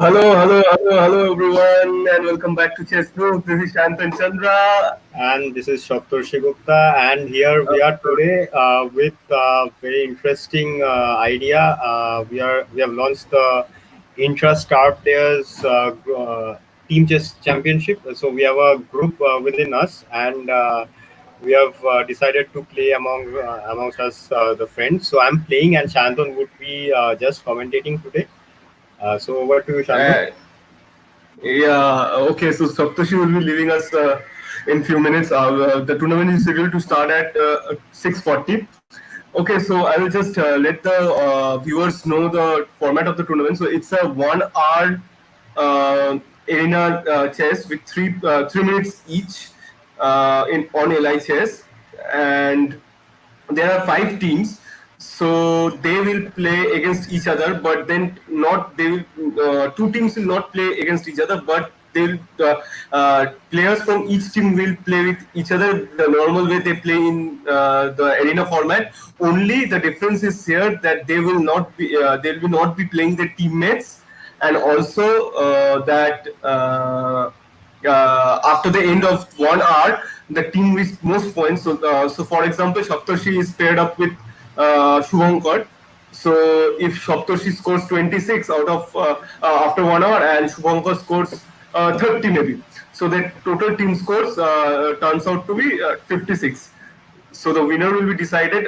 Hello, everyone, and welcome back to Chess Group. This is Shantan Chandra. And this is Saptarshi Gupta, and here we are today with a very interesting idea. We have launched the intra-star players team chess championship. So we have a group within us, and we have decided to play amongst us the friends. So I'm playing, and Shantan would be just commentating today. So over to you, Shantan. Uh, okay, so Saptashi will be leaving us in few minutes. The tournament is scheduled to start at 6:40. Okay, so I will just let the viewers know the format of the tournament. So it's a 1 hour arena chess with 3 minutes each in on LI chess, and there are 5 teams, so they will play against each other, but then not they will 2 teams will not play against each other, but they'll players from each team will play with each other the normal way they play in the arena format. Only the difference is here that they will not be playing their teammates, and also that after the end of 1 hour, the team with most points. So for example, Saptarshi is paired up with Suvankar. So if Saptarshi scores 26 out of after 1 hour, and Suvankar scores 30 maybe, so the total team scores turns out to be 56. So the winner will be decided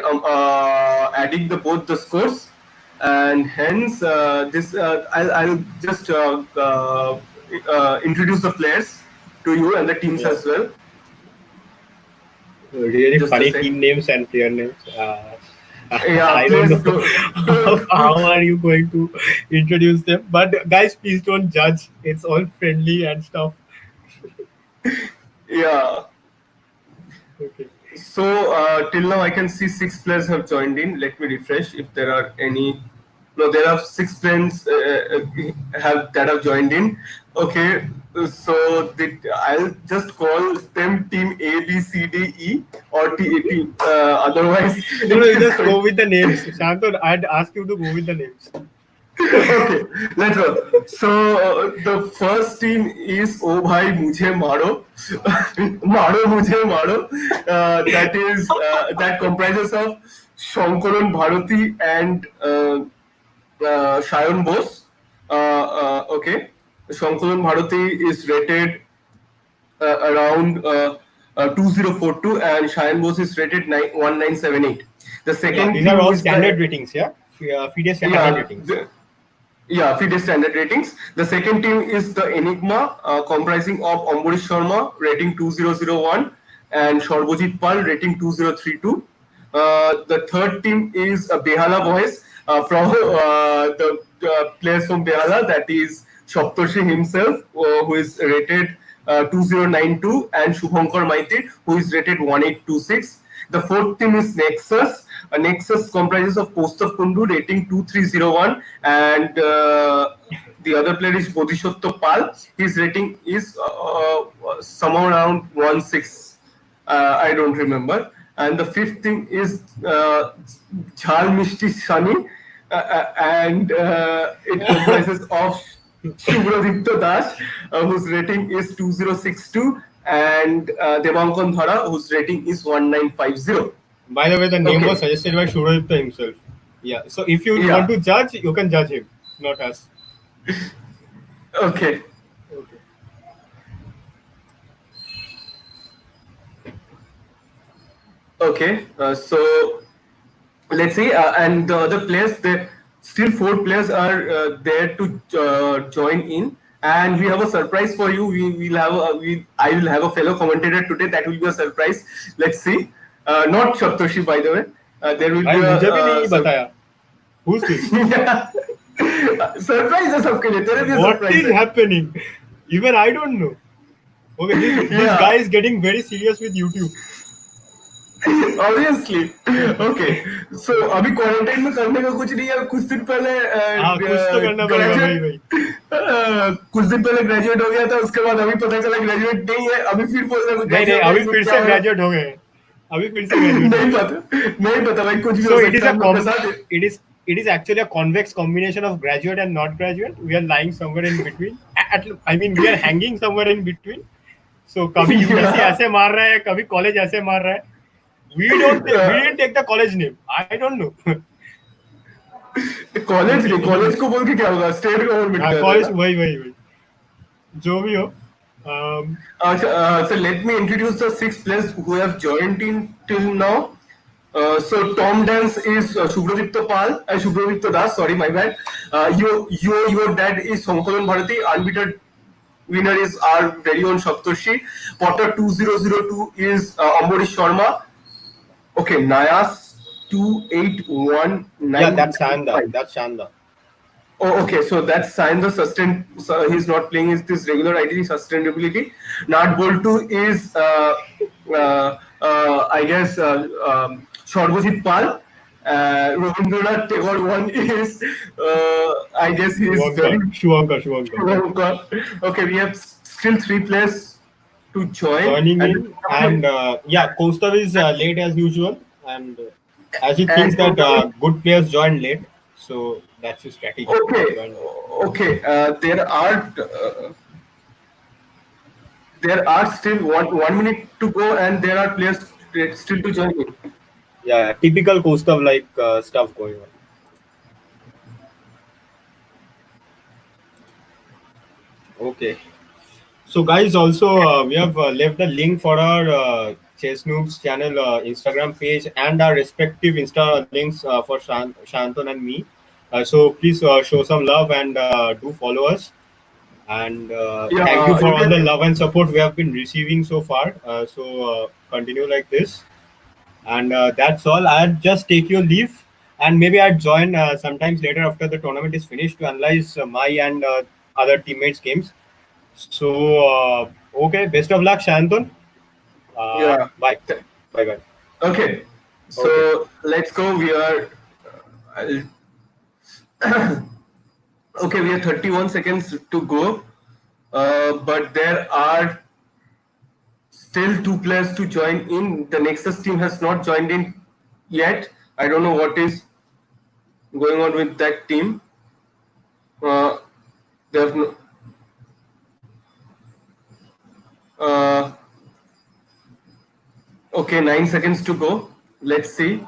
adding both the scores, and hence I'll just introduce the players to you and the teams Yeah. as well. Really Just a funny sec. team names and player names. Yeah, I don't players know how do. are you going to introduce them. But guys, please don't judge. It's all friendly and stuff. Yeah. Okay. So till now, I can see 6 players have joined in. Let me refresh if there are any. No, there are 6 players have joined in. Okay, so I'll just call them Team A, B, C, D, E, or Team. Otherwise, No, no, it you is just going. go with the names. Shantan, I'd ask you to go with the names. Okay, let's go. So the first team is Oh Bhai Mujhe Maro, Maro Mujhe Maro. That comprises of Sonkalan Bharati and Sayan Bose. Okay, Sonkalan Bharati is rated around 2042, and Sayan Bose is rated 1978. The Yeah, second these are team all is standard the ratings. Yeah, FIDE standard yeah. ratings. Yeah, FIDE standard ratings. The second team is the Enigma, comprising of Ambarish Sharma, rating 2001, and Sarbojit Pal, rating 2032. The third team is Behala boys from the players from Behala, that is Saptarshi himself, who is rated 2092, and Suvankar Maity, who is rated 1826. The fourth team is Nexus. Nexus comprises of Kaustuv Kundu, rating 2301, and the other player is Bodisothya Pal. His rating is somewhere around 16. I don't remember. And the fifth team is JhalMIAMistiSUNNY, and it comprises of Suvradeepta Das, whose rating is 2062, and Debankan Dhara, whose rating is 1950. By the way, the name was Okay. suggested by Suvradeepta himself. Yeah, so if you want Yeah. to judge, you can judge him, not us. Okay. Okay. Okay. So let's see, and the other players, still 4 players are there to join in, and we have a surprise for you. I will have a fellow commentator today. That will be a surprise. Let's see. Not Saptarshi, by the way. There will भाई be a मुझे भी नहीं बताया. Who's this? yeah. Surprise है सबके लिए, तेरे लिए What सरप्राइज is है. happening? Even I don't know. Okay, this guy Yeah. is getting very serious with YouTube. Obviously. Okay, so अभी क्वारंटाइन में करने का कुछ नहीं है. कुछ दिन पहले हाँ कुछ तो करना पड़ेगा भाई भाई. कुछ दिन पहले ग्रेजुएट हो गया था, उसके बाद अभी पता चला ग्रेजुएट नहीं है. अभी फिर बोल रहे नहीं नहीं ग्रेजुएट अभी है, फिर क्या से हो. ग्रेजुएट हो गए. अभी फिर से ग्रेजुएट हो नहीं गए. पता, नहीं पता भाई, कुछ भी So हो it is सकता a है. हम लोग के साथ it is it is actually a convex combination of graduate and not graduate. We are lying somewhere in between. I mean, we are hanging somewhere in between. So कभी UGC Yeah. ऐसे मार रहा है, कभी college ऐसे मार रहा है. We didn't take the college name. I don't know. College नहीं, Anyways, कॉलेज को बोल के क्या होगा, स्टेट गवर्नमेंट हाँ कर रहा है college ना. वही जो भी हो. So let me introduce the six players who have joined in till now. So TomDance is Suvradeepta Pal, Suvradeepta Das. Sorry, my bad. Your dad is Sonkalan Bharati. Unbeaten winner is our very own Saptarshi. Potter 2002 is Ambarish Sharma. Okay, Nayas yeah, that's Shanda. 281995. That's Shanda. Oh, okay. So that's sign the sustain. So he's not playing is this regular ID sustainability. Not Boltu is I guess Sarbojit Pal. Rabindranath Tagore one is I guess he is very Suvankar. okay. We have still three players to join Joining and in, and yeah, Kaustuv is late as usual, and as he thinks and that good players join late, so that's his strategy. okay, Join late. okay. There are still 1 minute to go, and there are players still to join in. Yeah, typical Kaustuv like stuff going on. Okay. So, guys, also we have left the link for our Chess Noobs channel Instagram page and our respective Insta links for Shantan and me. So please show some love and do follow us. And Yeah, thank you for you all the can. love and support we have been receiving so far. Continue like this. And that's all. I'd just take your leave, and maybe I'd join sometimes later after the tournament is finished to analyze my and other teammates' games. So, okay, best of luck, Shanton. Yeah. Bye. Bye bye. Okay. Okay. So let's go. I'll- okay. We have 31 seconds to go, but there are still two players to join in. The Nexus team has not joined in yet. I don't know what is going on with that team. Uh, they have no, uh, okay, 9 seconds to go. Let's see.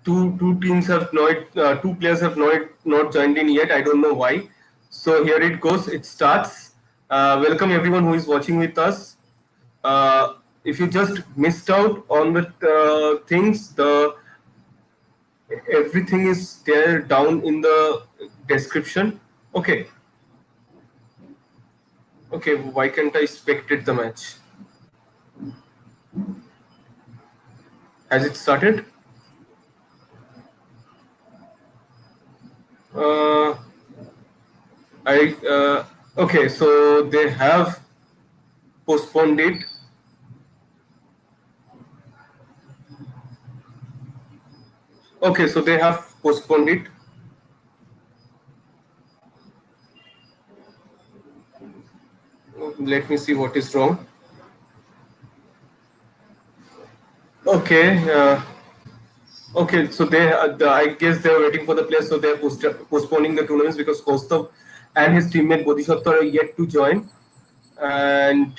Two teams have not. Two players have not joined in yet. I don't know why. So here it goes. It starts. Welcome everyone who is watching with us. If you just missed out on the things, the everything is there down in the description. Okay. Okay. Why can't I spectate the match? Has it started? Uh, okay, so they have postponed it. Okay, so they have postponed it. Let me see what is wrong. Okay, okay, so I guess they are waiting for the players, so they are postponing the tournaments because Kaustuv and his teammate Bodisothya are yet to join. And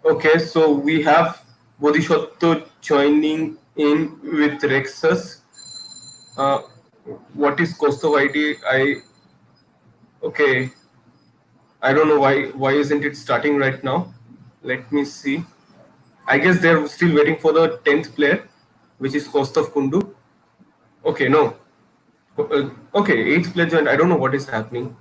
okay, so we have Bodisothya joining in with Rexus. Uh, what is Kaustuv ID? Okay, I don't know why isn't it starting right now. Let me see. I guess they're still waiting for the 10th player, which is Kaustuv Kundu. Okay, no. Okay, 8th player joined. I don't know what is happening.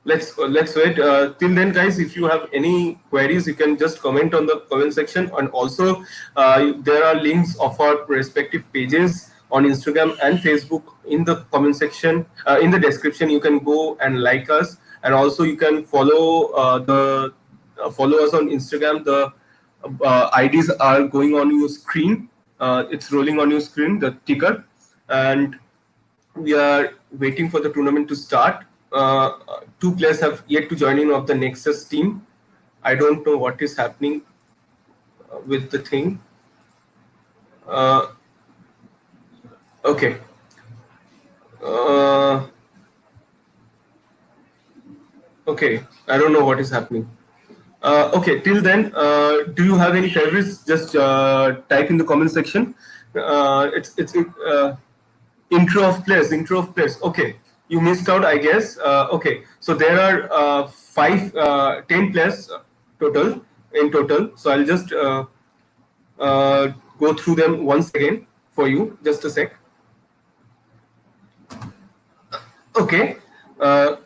Let's wait. Till then, guys, if you have any queries, you can just comment on the comment section. And also, there are links of our respective pages on Instagram and Facebook in the comment section. In the description, you can go and like us, and also you can follow us on Instagram. The IDs are going on your screen. It's rolling on your screen, the ticker, and we are waiting for the tournament to start. Two players have yet to join in of the Nexus team. I don't know what is happening with the thing. Uh, okay. Uh, okay, I don't know what is happening. Okay, till then, do you have any favorites? Just type in the comment section. It's intro of players. Intro of players. Okay, you missed out, I guess. Okay, so there are 10 players total in total. So I'll just go through them once again for you. Just a sec. Okay.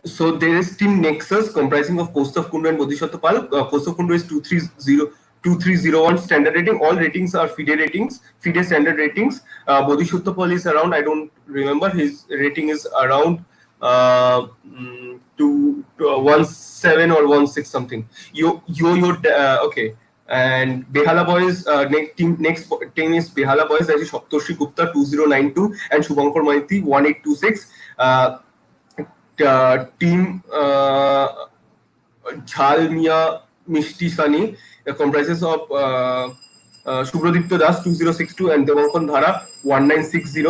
So there is Team Nexus comprising of Kaustuv Kundu and Bodisothya Pal. Kaustuv Kundu is 2301 standard rating. All ratings are FIDE ratings, FIDE standard ratings. Bodisothya Pal is around, I don't remember, his rating is around 17 or 16 something. Okay. And Behala boys, next team is Behala boys, that is Saptarshi Gupta 2092 and Suvankar Maity 1826. Team JhalMIAMistiSUNNY comprises of Suvradeepta 2062 and Debankan Dhara 1960.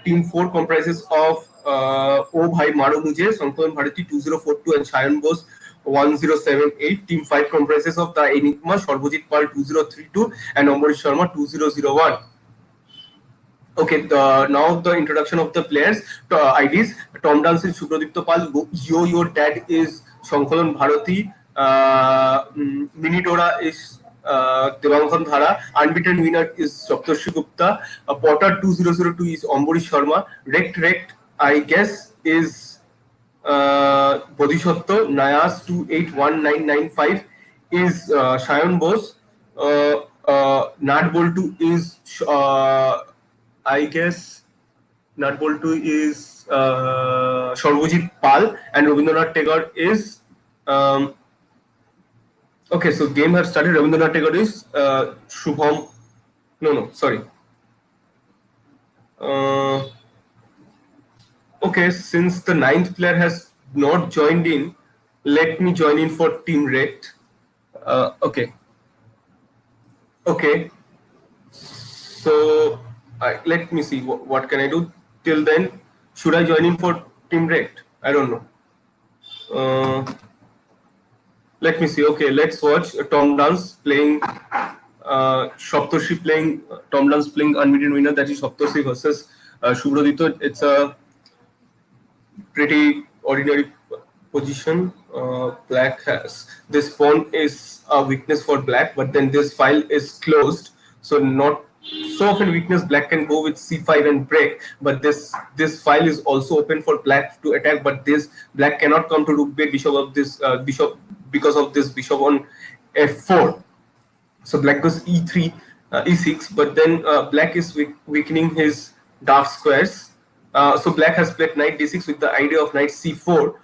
Team 4 comprises of A Bhai, maro, mujhe, Sonkalan Bharati 2042 and Sayan Bose 1078. Team 5 comprises of The Enigma, Sarbojit Paul 2032 and Ambarish Sharma 2001. Okay, now the introduction of the players. IDs: TomDance is Suvradeepta Pal, yoourDad is Sonkalan Bharati, minidora is Debankan Dhara, unbeaten winner is Saptarshi Gupta, Potter 2002 is Ambarish Sharma, Rect I guess is Bodisothya, Nayas 281995 is Sayan Bose, Nat Boltu is I guess Nat Boltu is Sarbojit Pal and Rabindranath Tagore is okay. So game has started. Rabindranath Tagore is Shubham. No, sorry. Okay, since the 9th player has not joined in, let me join in for Team Rect. Okay. So let me see what can I do till then. Should I join in for Team Rect? I don't know. Let me see. Okay, let's watch TomDance playing Saptarshi playing TomDance playing unbeaten winner, that is Saptarshi versus Suvradeepta. It's a pretty ordinary position. Black has this pawn is a weakness for black, but then this file is closed, so not so often weakness. Black can go with c5 and break, but this file is also open for black to attack, but this black cannot come to rook b bishop of this bishop because of this bishop on f4. So black goes e3, e6, but then black is weakening his dark squares. So black has played knight d6 with the idea of knight c4.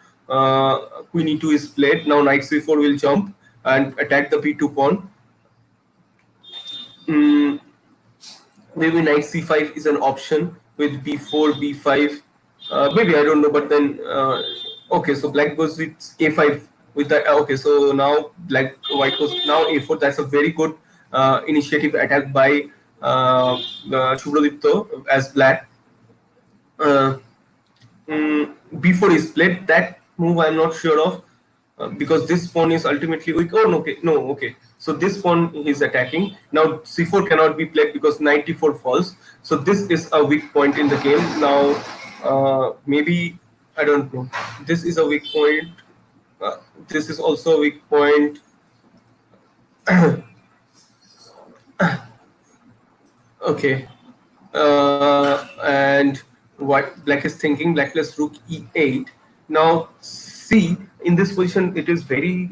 Queen e2 is played. Now knight c4 will jump and attack the b2 pawn. Maybe knight c5 is an option with b4, b5. Maybe, I don't know, but then okay. So black goes with a5 with the okay. So now white goes now a4. That's a very good initiative attack by Suvradeepta as black. B4 is played. That move I'm not sure of because this pawn is ultimately weak. Oh, no, okay. So this pawn is attacking. Now c4 cannot be played because knight d4 falls. So this is a weak point in the game. Now maybe, I don't know. This is a weak point. This is also a weak point. Okay. And what black is thinking, black plus rook e8. Now see, in this position it is very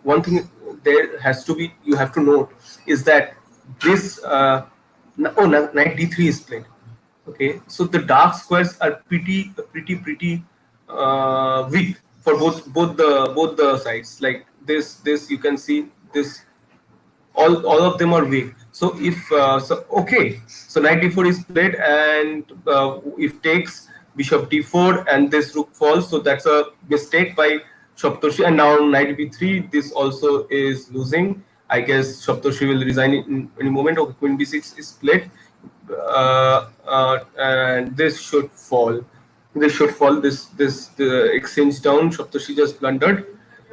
one thing there has to be, you have to note, is that this knight d3 is played. Okay, so the dark squares are pretty weak for both the sides. Like this you can see this, all of them are weak. So if okay, so knight d4 is played, and if takes bishop d4 and this rook falls, so that's a mistake by Saptarshi. And now knight b3, this also is losing. I guess Saptarshi will resign in any moment. Okay, queen b6 is played. and this should fall. This should fall. This the exchange down. Saptarshi just blundered,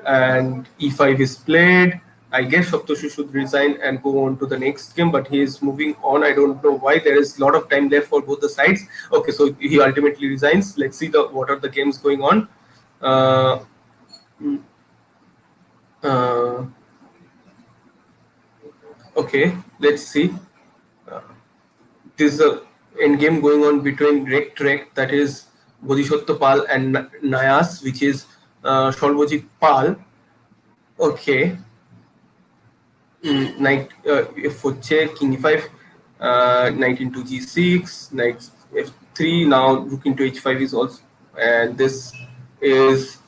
and e5 is played. I guess Saptarshi should resign and go on to the next game, but he is moving on. I don't know why. There is a lot of time left for both the sides. Okay, so he ultimately resigns. Let's see the what are the games going on. Uh, uh, okay, let's see. There's a end game going on between Rect, that is Bodisothya Pal, and Nayas, which is Sarbojit Pal. Okay, knight f4 check, king e5, knight into g6, knight f3. Now rook into h5 is also, and this is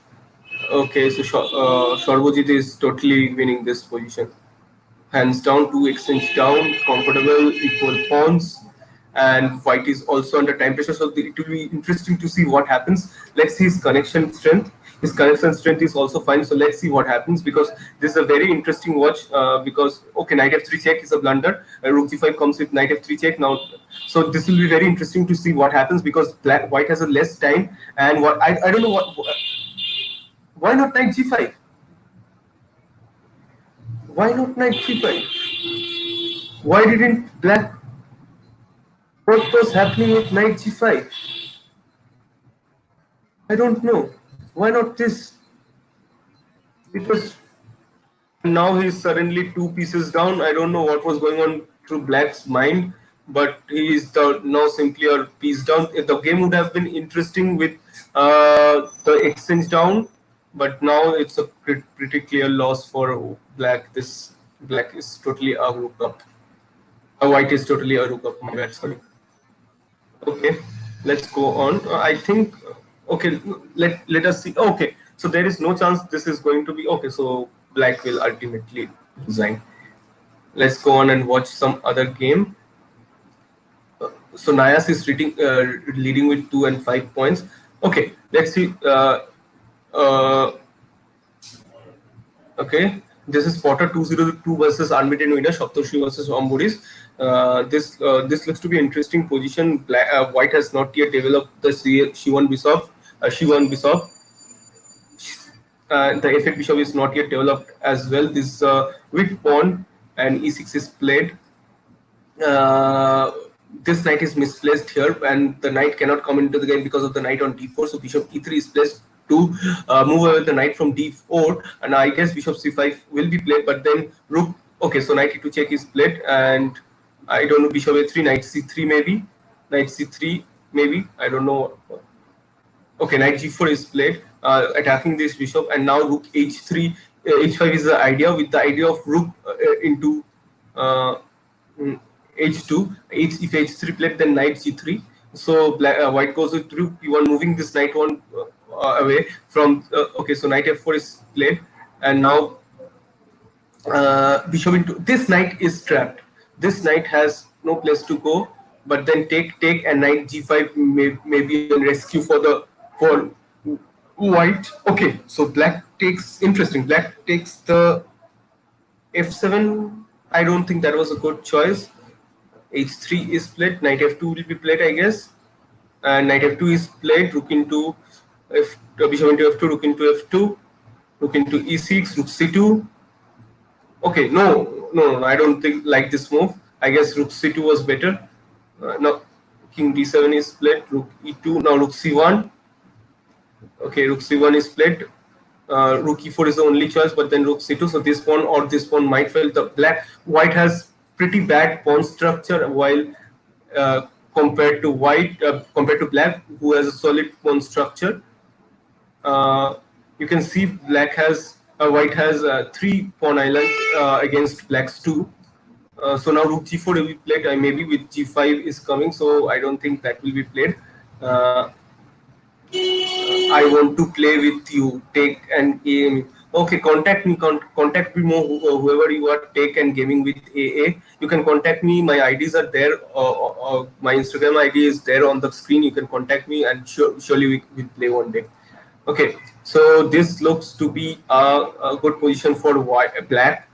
okay. So Sarbojit is totally winning this position. Hands down, two exchange down, comfortable, equal pawns, and white is also under time pressure. So it will be interesting to see what happens. Let's see his connection strength. His connection strength is also fine. So let's see what happens, because this is a very interesting watch. Because okay, knight f3 check is a blunder. Rook g5 comes with knight f3 check now. So this will be very interesting to see what happens, because white has a less time. And what I don't know why not knight g5? Why not knight g5? Why didn't black? What was happening with knight g5? I don't know. Why not this? Because now he's suddenly two pieces down. I don't know what was going on through black's mind, but he is now simply a piece down. The game would have been interesting with the exchange down, but now it's a pretty clear loss for black. This black is totally a rook up. White is totally a rook up. My bad, sorry. Okay, let's go on. I think okay. Let us see. Okay, so there is no chance this is going to be okay. So black will ultimately resign. Let's go on and watch some other game. So Nayas is leading with 2 and 5 points. Okay, let's see. Uh, Okay, this is Potter 202 versus unbeaten winner Saptarshi versus Ambarish. This looks to be an interesting position. White has not yet developed the C1 bishop. C1 bishop. The F8 bishop is not yet developed as well. This weak pawn and E6 is played. This knight is misplaced here, and the knight cannot come into the game because of the knight on d4. So bishop e3 is placed to move away the knight from d4, and I guess bishop c5 will be played. But then rook. Okay, so knight e2 check is played, and I don't know, bishop a3, knight c3 maybe, knight c3 maybe. I don't know. Okay, knight g4 is played, attacking this bishop, and now rook h3, h5 is the idea, with the idea of rook into uh, h2. If h3 played, then knight g3. So white goes with rook e1, moving this knight one away from. Okay, so knight f4 is played, and now bishop into this knight is trapped. This knight has no place to go, but then take and knight g5 may be a rescue for white. Okay, so black takes, interesting. Black takes the f7. I don't think that was a good choice. h3 is played. Knight f2 will be played, I guess. And knight f2 is played. Rook into bishop into f2. Rook into f2. Rook into e6. Rook c2. Okay, no, I don't think like this move. I guess rook c2 was better. Now king d7 is played. Rook e2. Now rook c1. Okay, rook c1 is played. Rook e4 is the only choice, but then rook c2. So this pawn or this pawn might fail. The white has pretty bad pawn structure, while compared to black, who has a solid pawn structure. You can see white has 3 pawn islands against black's 2. So now rook g4 will be played. Maybe with g5 is coming, so I don't think that will be played. I want to play with you. Take and aim. Okay, contact me more. Whoever you are, take and gaming with AA. You can contact me. My IDs are there. My Instagram ID is there on the screen. You can contact me, and surely we will play one day. Okay, so this looks to be a good position for black.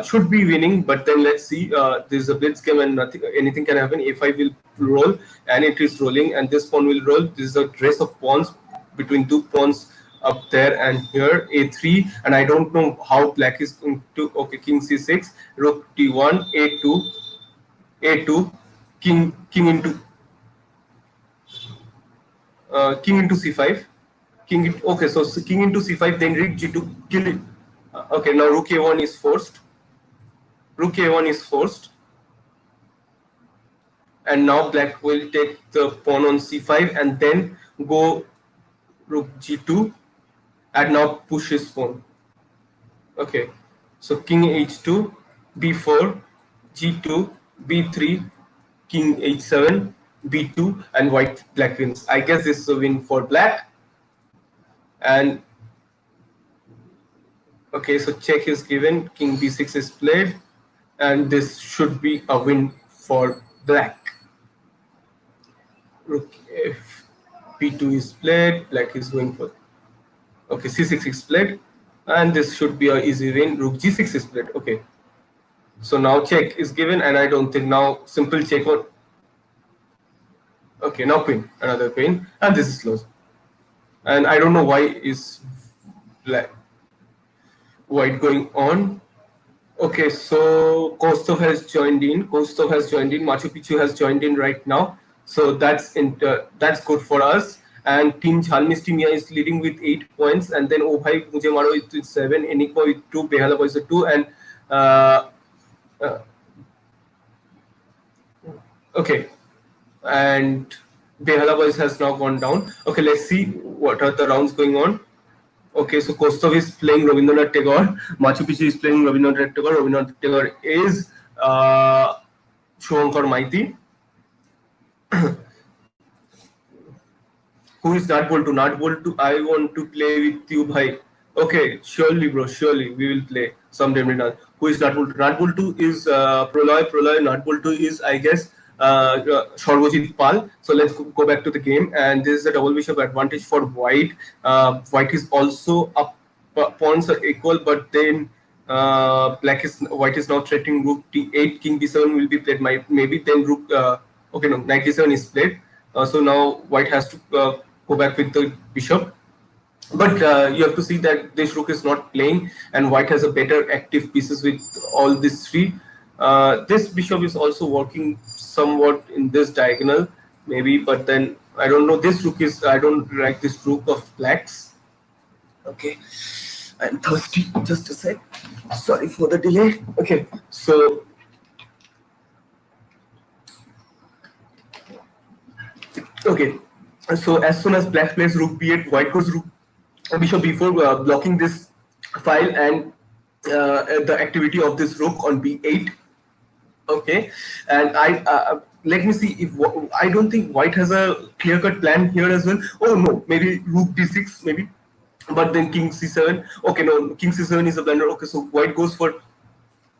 should be winning, but then let's see. This is a blitz game and anything can happen. A5 will roll, and it is rolling, and this pawn will roll. This is a race of pawns between two pawns up there and here. A3, and I don't know how black is going to. Okay, king c6, rook d1, a2, a2, king into king into c5, okay, so king into c5, then rook g2, kill it. Okay, now rook a1 is forced. Rook a1 is forced, and now black will take the pawn on c5 and then go rook g2 and now push his pawn. Okay, so king h2, b4, g2, b3, king h7, b2, and black wins. I guess this is a win for black. And okay, so check is given, king b6 is played, and this should be a win for black. Rook f b2 is played, black is going for, okay, c6 is played, and this should be an easy win. Rook g6 is played. Okay, so now check is given, and I don't think now simple check on. Okay, now queen, another queen, and this is close. And I don't know why is white going on. Okay, so Kaustuv has joined in. Machu Picchu has joined in right now. So that's good for us. And Team JhalMIAMistiSUNNY is leading with 8 points, and then Oh Bhai Mujhe Maro with 7, Enigma with 2, Behala Boys with 2, and okay, and Behala Boys has now gone down. Okay, let's see what are the rounds going on. Okay, so Kaustuv is playing Rabindranath Tagore. Machu Picchu is playing Rabindranath Tagore. Rabindranath Tagore is Suvankar Maity. Who is Not Boltu? Not Boltu, I want to play with you, bhai. Okay, surely, bro, surely we will play someday. Who is Not Boltu? Not Boltu is Proloy. Not Boltu is, I guess, Sarbojit Pal. So let's go back to the game, and this is a double bishop advantage for white. White is also up, pawns are equal, but then white is now threatening rook d8, king d7 will be played. Maybe then rook. Okay, no, knight d7 is played. So now white has to go back with the bishop. But you have to see that this rook is not playing, and white has a better active pieces with all these three. This bishop is also working somewhat in this diagonal, maybe, but then I don't know. This rook is, I don't like this rook of blacks. Okay, I'm thirsty. Just a sec. Sorry for the delay. Okay, so okay, so as soon as black plays rook b8, white goes rook bishop b4, blocking this file and the activity of this rook on b8. Okay, and let me see if I don't think white has a clear-cut plan here as well. Oh no, maybe rook d6, maybe, but then king c7. Okay, no, king c7 is a blunder. Okay, so white goes for,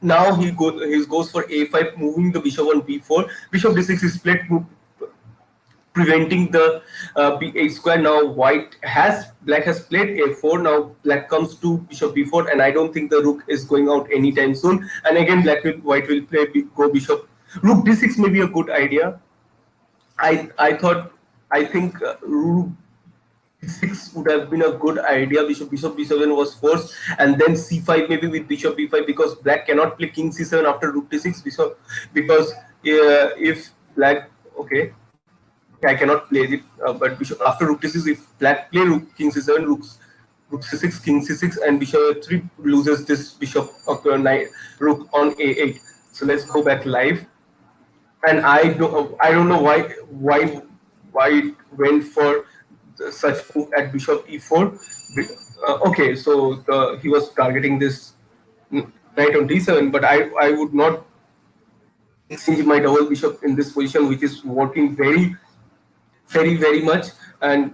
now he goes for a5, moving the bishop on b4. Bishop d6 is split, preventing the b8 square. Now black has played a4. Now black comes to bishop b4, and I don't think the rook is going out anytime soon. And again, white will play go bishop. Rook d6 may be a good idea. I think rook d6 would have been a good idea. Bishop b7 was forced, and then c5 maybe with bishop b5, because black cannot play king c7 after rook d6 because if black, okay, I cannot play it, but bishop after rook d6, if black play rook king c7, rook c6, king c6, and bishop a3, loses this bishop rook on a8. So let's go back live, and I don't know why it went for such move at bishop e4. Okay, so he was targeting this knight on d7, but I would not exchange my double bishop in this position, which is working very much, and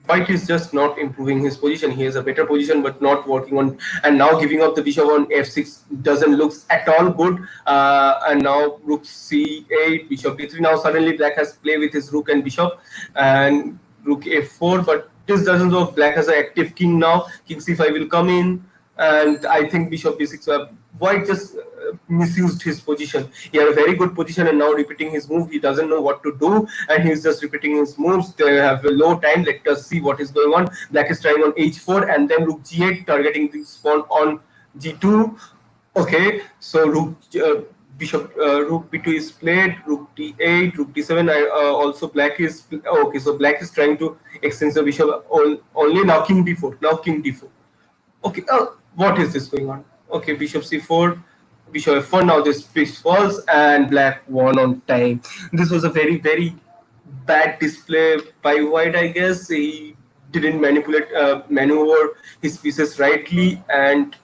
white is just not improving his position. He has a better position, but not working on, and now giving up the bishop on f6 doesn't look at all good. And now rook c8, bishop d3. Now suddenly black has play with his rook and bishop, and rook f4, but this doesn't work. Black has an active king now. King c5 will come in. and I think bishop b6. White just misused his position. He had a very good position, and now repeating his move, he doesn't know what to do, and he's just repeating his moves. They have a low time. Let us see what is going on. Black is trying on h4, and then rook g8, targeting the pawn on g2. Okay, so rook b2 is played, rook d8, rook d7. Also black is okay. So black is trying to extend the bishop only. Now king d4. Now king d4. Okay, what is this going on? Okay, bishop c4, bishop f4. Now this piece falls, and black won on time. This was a very bad display by white. I guess he didn't maneuver his pieces rightly, and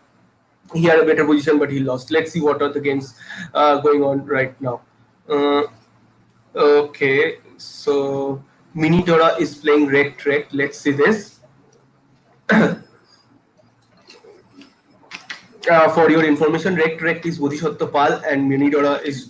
he had a better position, but he lost. Let's see what are the games going on right now. Okay, so minidora is playing rect. Let's see this. For your information, rect is Bodisothya Pal, and minidora is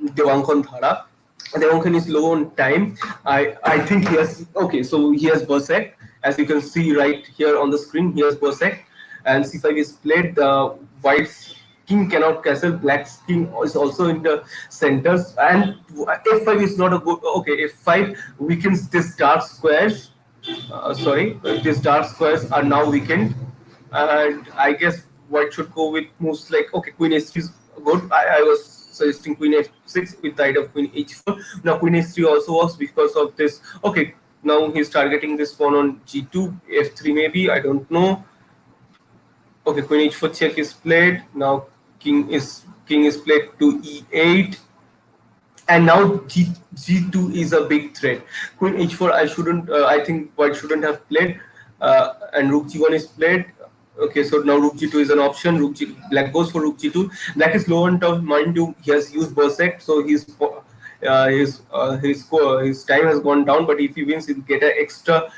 Debankan Dhara. Debankan is low on time. I think he has, okay, so he has Berserk, as you can see right here on the screen. He has Berserk, and c5 is played. The white's king cannot castle. Black's king is also in the centers, and f5 is not a good. Okay, f5 weakens this dark squares. These dark squares are now weakened, and I guess white should go with moves like, okay, queen h3 is good. I was suggesting queen h6 with the idea of queen h4. Now queen h3 also works because of this. Okay, now he's targeting this pawn on g2, f3 maybe, I don't know. Okay, queen h4 check is played. Now king is played to e8, and now g2 is a big threat. Queen h4, I think white shouldn't have played, and rook g1 is played. Okay, so now rook g2 is an option. Black goes for rook g2. Black is low on top, mind you. He has used Berserk, so his time has gone down. But if he wins, he'll get an extra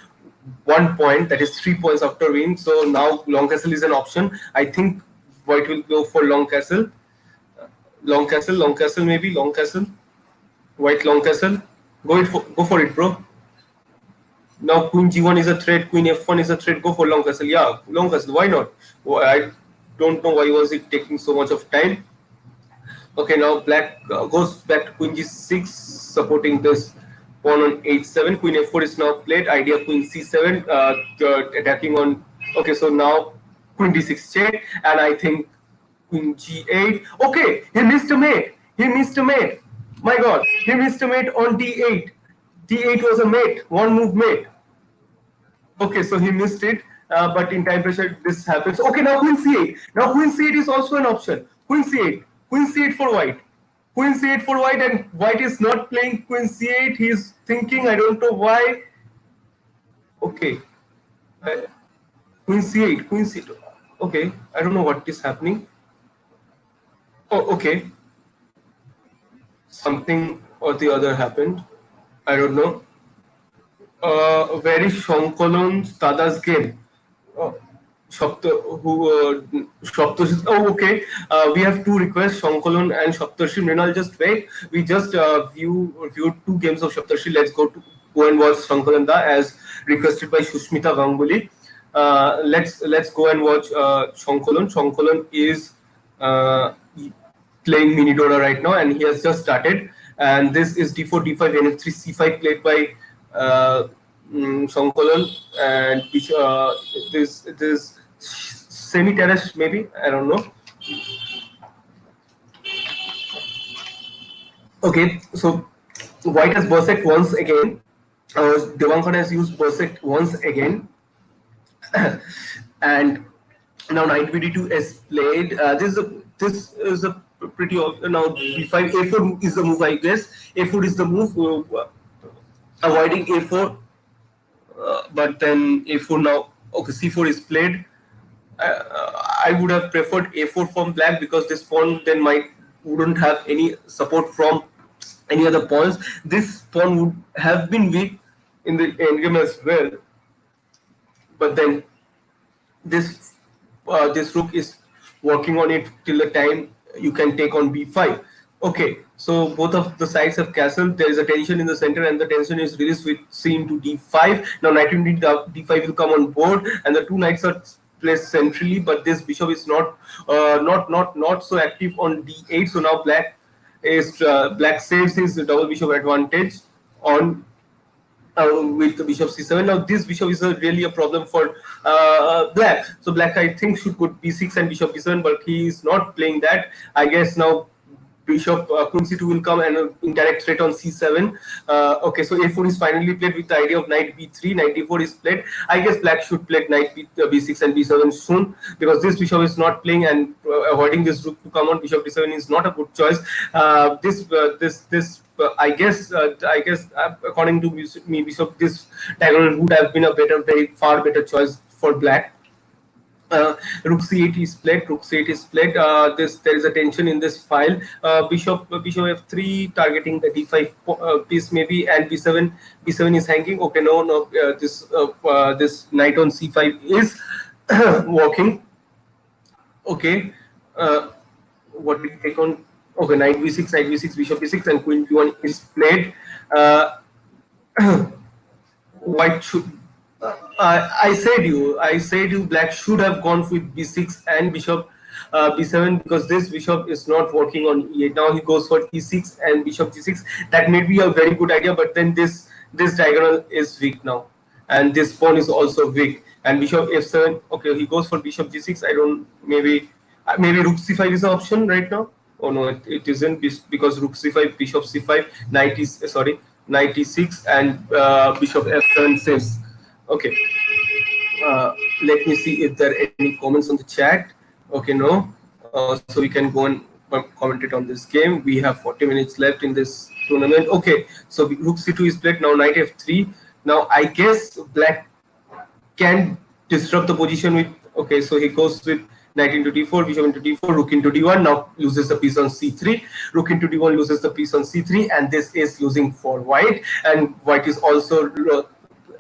1 point. That is 3 points after win. So now long castle is an option. I think white will go for long castle. Long castle maybe. Long castle. White long castle. Go for it, bro. Now queen g1 is a threat, queen f1 is a threat. Go for long castle. Yeah, long castle. Why not? Well, I don't know why was it taking so much of time. Okay, now black goes back to queen g6, supporting this pawn on h7. Queen f4 is now played. Idea queen c7, attacking on. Okay, so now queen d6 check, and I think queen g8. Okay, he missed a mate. My God, he missed a mate on d8. d8 was a mate, one move mate. Okay, so he missed it, but in time pressure this happens. Okay, now queen c8. Now queen c8 is also an option. Queen c8 for white. Queen c8 for white, and white is not playing queen c8. He is thinking, I don't know why. Okay, queen c8. Okay, I don't know what is happening. Oh, okay. Something or the other happened. I don't know. Where is Sonkalan Dada's game? Saptarshi. Oh, okay. We have two requests, Sonkalan and Saptarshi. Mrinal, just wait. We just viewed 2 games of Saptarshi. Let's go and watch Sonkalan Da as requested by Shushmita Ganguly. Let's go and watch Sonkalan. Sonkalan is playing minidora right now, and he has just started. And this is d4, d5, nf3, c5 played by Sonkalan, and this semi-terrace maybe, I don't know. Okay, so white has Berserk once again. Debankan has used Berserk once again, and now knight bd2 is played. This is a pretty now b5, a4 is the move, I guess. A4 is the move, avoiding a4, but then a4 now. Okay, c4 is played. I would have preferred a4 from black, because this pawn then wouldn't have any support from any other pawns. This pawn would have been weak in the endgame as well, but then this rook is working on it till the time you can take on b5. Okay, so both of the sides have castled. There is a tension in the center, and the tension is released with c into d5. Now knight into d5 will come on board, and the two knights are placed centrally, but this bishop is not so active on d8. So now black saves his double bishop advantage on with the bishop c7. Now this bishop is really a problem for black. So black, I think, should put b6 and bishop b7, but he is not playing that. I guess now bishop queen c2 will come and indirect threat on c7. Okay, so a4 is finally played with the idea of knight b3. Knight d4 is played. I guess black should play knight b6 and b7 soon, because this bishop is not playing, and avoiding this rook to come on bishop d7 is not a good choice. According to me, bishop this diagonal would have been a very far better choice for black. Rook c8 is played. Rook c8 is played. There is a tension in this file. Bishop f3 targeting the d5 piece maybe, and b7 is hanging. Okay, no. This knight on c5 is working. Okay, what did we take on? Okay, knight b6, bishop b6, and queen b1 is played. White should. I said you black should have gone with b6 and bishop b7, because this bishop is not working on e8. Now he goes for e6 and bishop g6. That may be a very good idea, but then this diagonal is weak now, and this pawn is also weak. And bishop f7. Okay, he goes for bishop g6. I don't. Maybe rook c5 is the option right now. Oh no, it isn't, because rook c5, bishop c5, knight e6, and bishop f7 saves. Okay, let me see if there are any comments on the chat. Okay, no. So we can go and commentate on this game. We have 40 minutes left in this tournament. Okay, so rook c2 is played. Now knight f3. Now I guess black can disrupt the position with. Okay, so he goes with knight into d4, bishop into d4, rook into d1. Now loses the piece on c3. Rook into d1 loses the piece on c3, and this is losing for white. And white is also.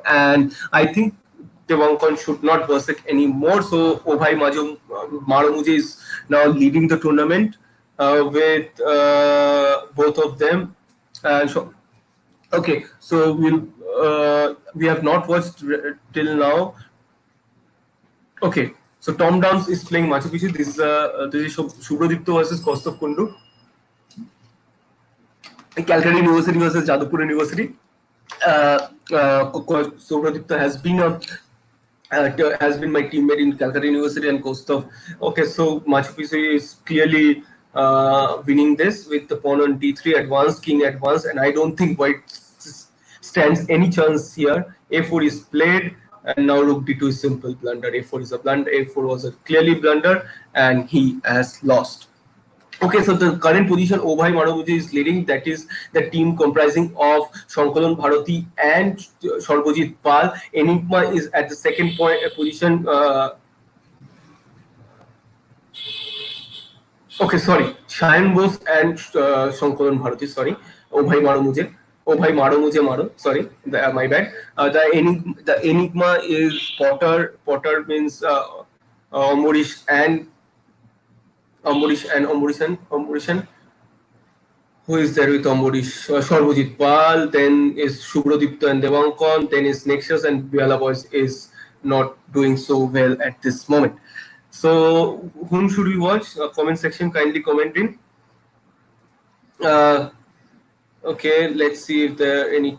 And I think Debankan should not berserk anymore. So O Bhai Maro Mujhe is now leading the tournament with both of them. Okay, so we have not watched till now. Okay, so TomDance is playing Machu Picchu. This is Suvradeepta versus Kaustuv Kundu. Calcutta University versus Jadavpur University. Suvradeepta has been my teammate in Calcutta University, and Kaustuv. Okay, so Machu Picchu is clearly winning this with the pawn on d3, advanced, king advanced, and I don't think white stands any chance here. a4 is played, and now rook d2 is simple blunder. a4 is a blunder. a4 was a clearly blunder, and he has lost. Okay, so the current position, O Bhai Maro Mujhe is leading. That is the team comprising of Sonkalan Bharati and Sarbojit Pal. Enigma is at the second position. Okay, sorry, Sayan Bose and Sonkalan Bharati. Sorry, O Bhai Maro Mujhe. Oh Bhai Maro Mujhe Maro. Sorry, my bad. The Enigma is Potter. Potter means Ambarish and. Who is there with Ambarish? Sarbojit Pal, then is Suvradeepta and Debankan, then is Nexus, and Behala boys is not doing so well at this moment. So whom should we watch? Comment section, kindly comment in. Okay, let's see if there are any.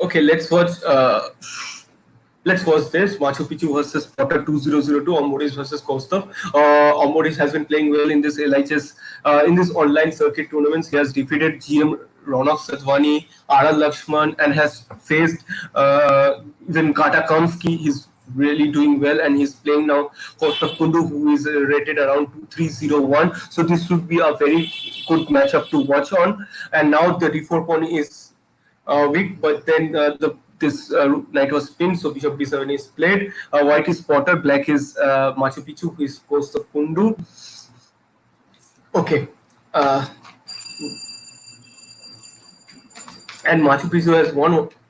Okay, let's watch this Machu Picchu versus Potter 2002. Ambarish versus Kaustuv. Ambarish has been playing well in this Lichess in this online circuit tournaments. He has defeated GM Ronak Sadhwani, R.R. Lakshman, and has faced even Gata Kamsky. He's really doing well, and he's playing now Kaustuv Kundu, who is rated around 2301. So this should be a very good matchup to watch on. And now the d4 pawn is weak, but then this knight was pinned, so bishop b7 is played. White is Potter, black is Machu Picchu, who is Kaustuv Kundu. Okay. And Machu Picchu has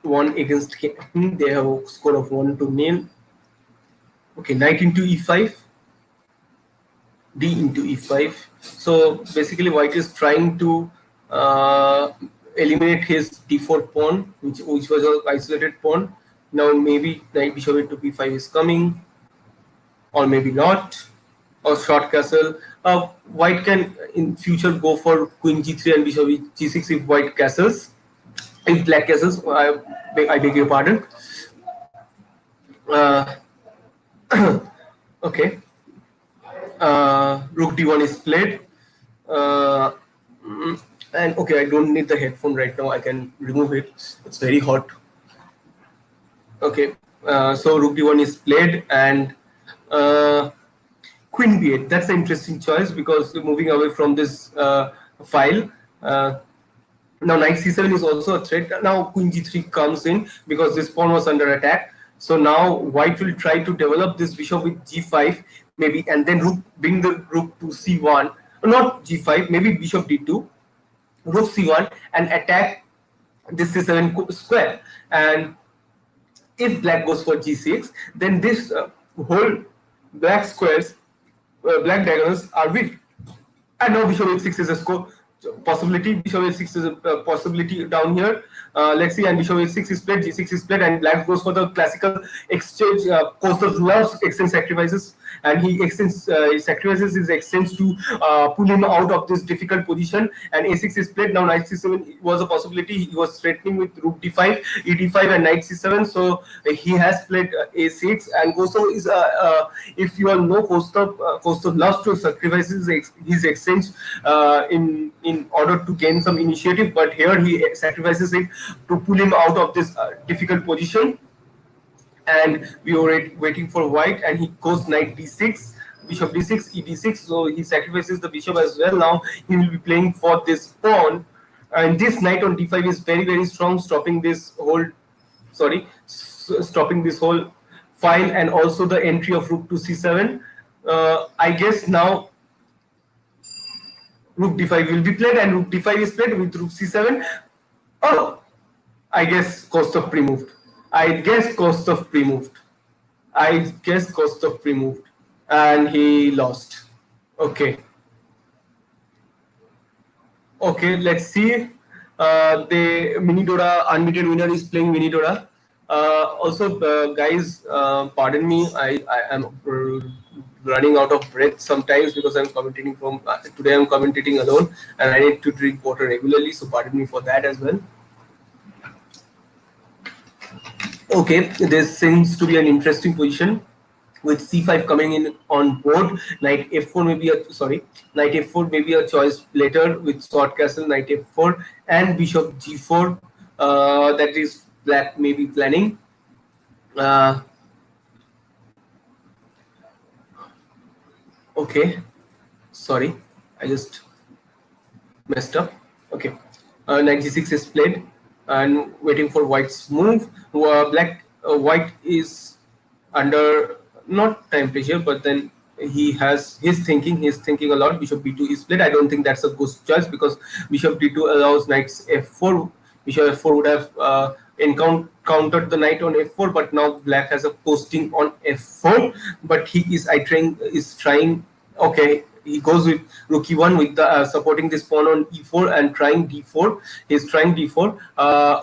won against him. They have a score of 1-0. Okay, knight into e5, d into e5. So basically, white is trying to eliminate his d4 pawn, which was an isolated pawn. Now maybe knight bishop into b5 is coming, or maybe not, or short castle. White can in future go for queen g3 and bishop g6 if white castles. If black castles, I beg your pardon. Uh, okay. Rook d1 is played. Uh, and okay, I don't need the headphone right now. I can remove it. It's very hot. Okay. So rook d1 is played, and queen b8. That's an interesting choice because moving away from this file. Now knight c7 is also a threat. Now queen g3 comes in because this pawn was under attack. So now white will try to develop this bishop with g5 maybe, and then bring the rook to c1. Not g5, maybe bishop d2, rook c1, and attack this c7 square. And if black goes for g6, then this whole black squares, black diagonals are weak. And now bishop h6 is a possibility. Bishop h6 is a possibility down here. Let's see, and bishop h6 is played, g6 is played, and black goes for the classical exchange. Kaustuv loves exchange sacrifices, and he sacrifices his exchange to pull him out of this difficult position. And a6 is played. Now knight c7 was a possibility. He was threatening with rook d5, e d5, and knight c7. So he has played a6. And Kaustuv is, if you all know, Kaustuv loves to sacrifice his exchange in order to gain some initiative, but here he sacrifices it to pull him out of this difficult position. And we were waiting for white, and he goes knight d6, bishop d6, e d6. So he sacrifices the bishop as well. Now he will be playing for this pawn, and this knight on d5 is very, very strong, stopping this whole file, and also the entry of rook to c7. I guess now rook d5 will be played, and rook d5 is played with rook c7. Oh, I guess Kaustuv pre-moved. And he lost. Okay, let's see. The minidora unbeaten winner is playing minidora. Also, guys, pardon me, I am running out of breath sometimes because I'm commentating from today. I'm commentating alone, and I need to drink water regularly. So pardon me for that as well. Okay, this seems to be an interesting position with c5 coming in on board. Knight f4 may be a choice later with short castle, knight f4, and bishop g4. That is black may be planning. Okay, sorry, I just messed up. Okay, knight g6 is played, and waiting for white's move. White is under not time pressure, but then he's thinking a lot. Bishop b2 is played. I don't think that's a good choice because bishop d2 allows knights f4. Bishop f4 would have countered the knight on f4, but now black has a posting on f4. But he is trying. Okay, he goes with rook e1 with the supporting this pawn on e4 and trying d4. He's trying d4.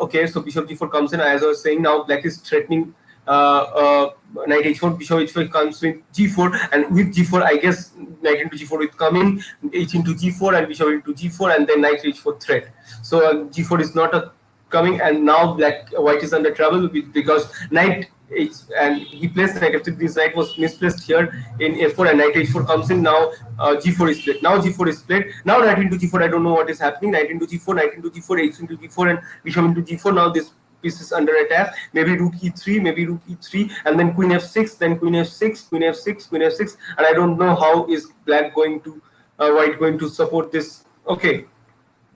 Okay, so bishop d4 comes in. As I was saying, now black is threatening knight h4. Bishop h4 comes with g4, and with g4, I guess knight into g4 will come in, h into g4, and bishop into g4, and then knight h4 threat. So g4 is not coming, and now white is under trouble because knight h, and he placed knight f3. This knight was misplaced here in f4, and knight h4 comes in. Now g4 is played. Now g4 is played. Now knight into g4. I don't know what is happening. Knight into g4, h into g4, and bishop into g4. Now this piece is under attack. Maybe rook e3, and then queen f6, then queen f6, queen f6, queen f6, and I don't know how is white going to support this. Okay,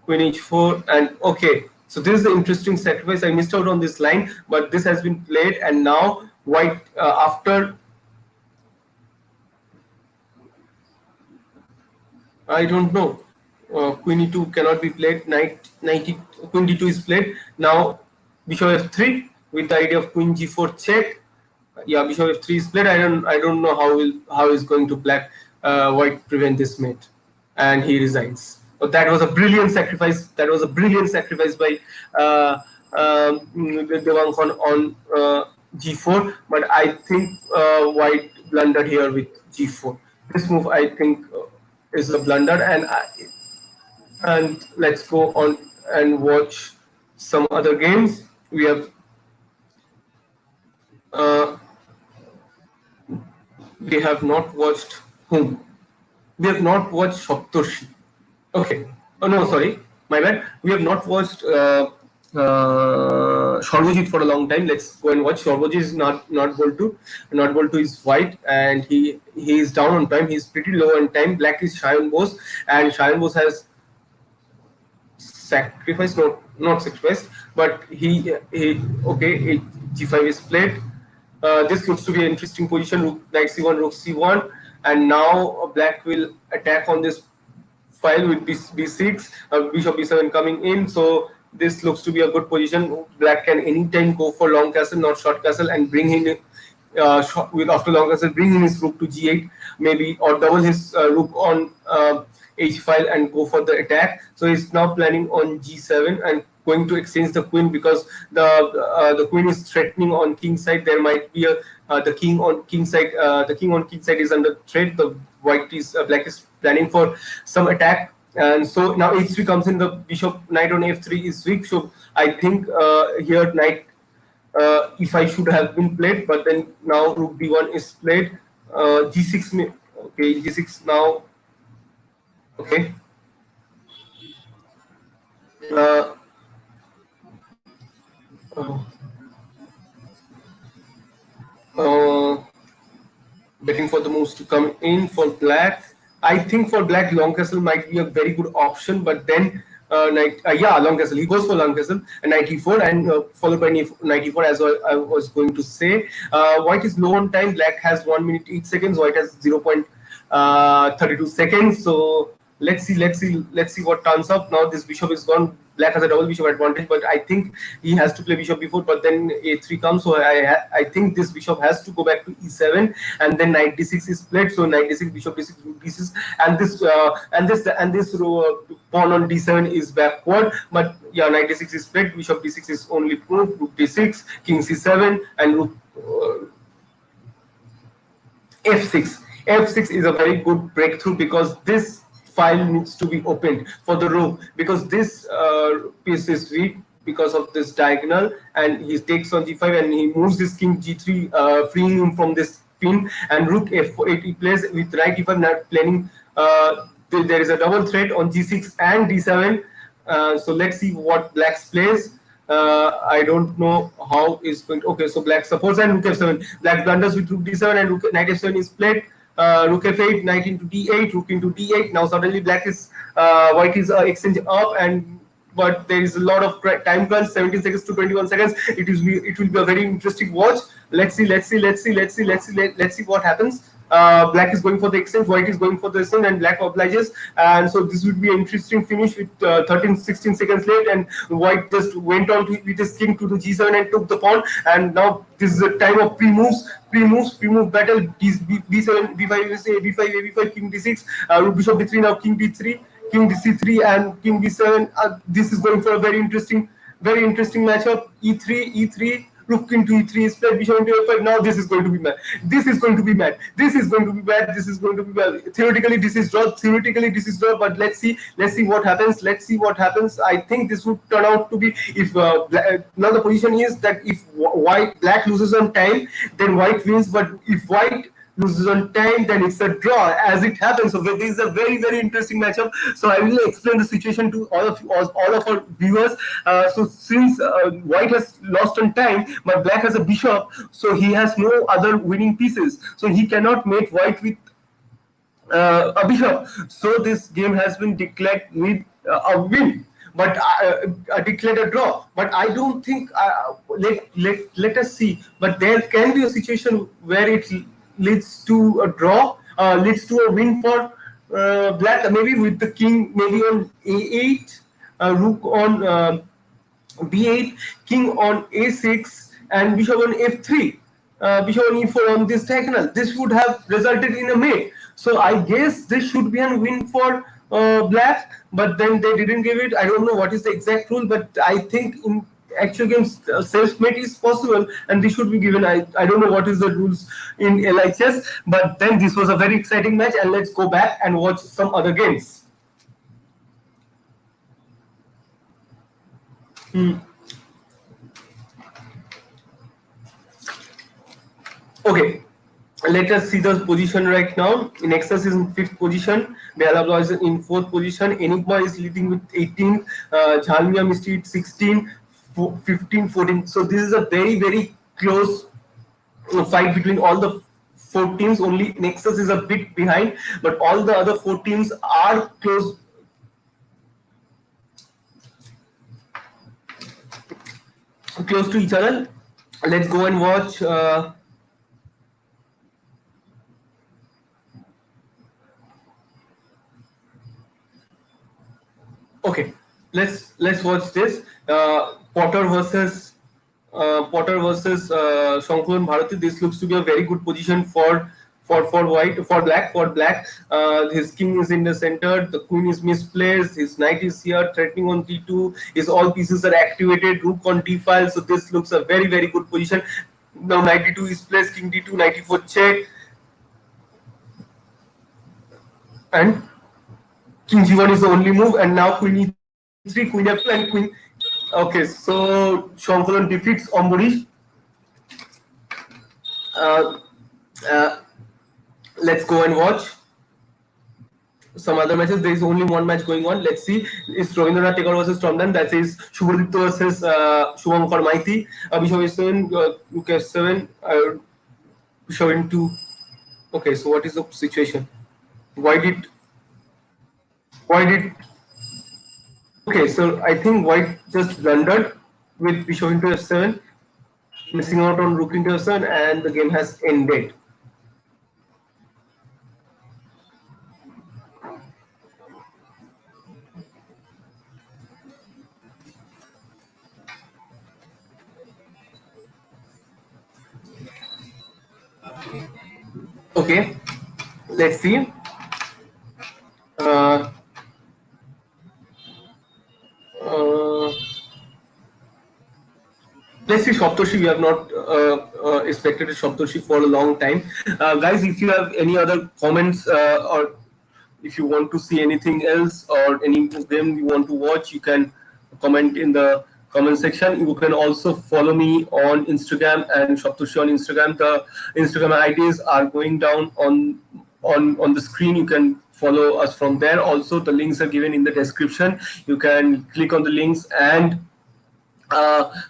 queen h4, and okay. So this is the interesting sacrifice. I missed out on this line, but this has been played, and now white after, I don't know, queen e2 cannot be played. Queen d2 is played. Now bishop f3 with the idea of queen g4 check. Yeah, bishop f3 is played. I don't know how is going to white prevent this mate, and he resigns. That was a brilliant sacrifice. That was a brilliant sacrifice by Debankan on g4. But I think White blundered here with g4. This move, I think, is a blunder, and let's go on and watch some other games. Uh, we have not watched whom? We have not watched Saptarshi. Okay. Oh no, sorry, my bad. We have not watched Sarbojit for a long time. Let's go and watch. Sarbojit is not ball two. Not ball two is white, and he is down on time. He's pretty low on time. Black is Sayan Bose, and Sayan Bose has sacrificed, not sacrificed, but he okay. G5 is played. This looks to be an interesting position. Knight c1, rook c1, and now Black will attack on this file with b6, bishop b7 coming in. So this looks to be a good position. Black can anytime go for long castle, not short castle, and bring in with after long castle, bring in his rook to g8, maybe, or double his rook on h file and go for the attack. So he's now planning on g7 and going to exchange the queen, because the queen is threatening on king side. There might be a the king on king side. The king on king side is under threat. The black is planning for some attack, and so now h3 comes in. The bishop knight on f3 is weak. So I think here knight e5 should have been played, but then now rook d1 is played. G6, okay, g6 now. Okay. Uh, uh, Waiting for the moves to come in for black. I think for black, long castle might be a very good option, but then long castle. He goes for long castle and knight e4, and followed by knight e4, as I was going to say. White is low on time. Black has 1 minute 8 seconds. White has 0.32 seconds. So let's see what turns up. Now this bishop is gone. Black has a double bishop advantage, but I think he has to play bishop b4. But then a3 comes, so I think this bishop has to go back to e7, and then knight d6 is played. So knight d6, bishop d6, rook d6, and this pawn on d7 is backward. But yeah, knight d6 is played. Bishop d6 is only proved. Rook d6, king c7, and rook f6. F6 is a very good breakthrough, because this file needs to be opened for the rook, because this piece is weak because of this diagonal, and he takes on g5 and he moves his king g3, freeing him from this pin, and rook f8 he plays with knight e5, not planning. There is a double threat on g6 and d7. So let's see what black's plays. I don't know how is going to, okay, so black supports and rook f7. Black blunders with rook d7 and knight f7 is played. Rook f8, knight into d8, rook into d8. Now suddenly black is white is exchange up, and but there is a lot of time crunch, 17 seconds to 21 seconds. It will be a very interesting watch. Let's see what happens. Black is going for the exchange, white is going for the exchange, and black obliges. And so this would be an interesting finish with 16 seconds left, and white just went on with his king to the g7 and took the pawn. And now this is a time of pre-move battle. b7, b5, b5, a5, king d6, bishop d3, now king d3, king c3, and king b7. This is going for a very interesting matchup. e3, rook into e3 is played, bishop into f5. Now this is going to be mad. Theoretically this is draw, but let's see what happens. I think this would turn out to be, if now the position is that if black loses on time, then white wins, but if white loses on time, then it's a draw, as it happens. So this is a very, very interesting matchup. So I will explain the situation to all of our viewers. So since white has lost on time, but black has a bishop, so he has no other winning pieces. So he cannot mate white with a bishop. So this game has been declared with a win, but declared a draw. But I don't think. Let us see. But there can be a situation where it leads to a draw, leads to a win for black, maybe with the king maybe on a8, rook on b8, king on a6, and bishop on f3, bishop on e4 on this diagonal. This would have resulted in a mate. So I guess this should be a win for black, but then they didn't give it. I don't know what is the exact rule, but I think in actual games self-mate is possible and this should be given. I don't know what is the rules in LHS, but then this was a very exciting match, and let's go back and watch some other games. Hmm. Okay, let us see the position right now. Nexus is in 5th position. Behala is in 4th position. Enigma is leading with 18. JhalMIAMistiSUNNY 16, 15, 14. So this is a very close fight between all the four teams. Only Nexus is a bit behind, but all the other four teams are close to each other. Let's go and watch. Okay, let's watch this. Potter versus Sonkalan Bharati. This looks to be a very good position for white, for black. His king is in the center. The queen is misplaced. His knight is here, threatening on d2. His all pieces are activated. Rook on d5. So this looks a very good position. Now knight d2 is placed. King d2, knight e4 check, and king g1 is the only move. And now queen e3, queen f2, and queen. Okay, so Sonkalan defeats Ambarish. Uh, uh, let's go and watch some other matches. There is only one match going on. Let's see. It's Rabindranath Tagore versus TomDance. That is Suvradeepta versus Suvankar Maity. Bishop h7, rook f7, bishop into. Okay, so what is the situation? Why did? Okay, so I think white just blundered with bishop into f7, missing out on rook into f7, and the game has ended. Okay, let's see. Uh, let's see Saptarshi. We have not expected a Saptarshi for a long time. Guys, if you have any other comments or if you want to see anything else or any game you want to watch, you can comment in the comment section. You can also follow me on Instagram and Saptarshi on Instagram. The Instagram IDs are going down on the screen. You can follow us from there. Also, the links are given in the description. You can click on the links and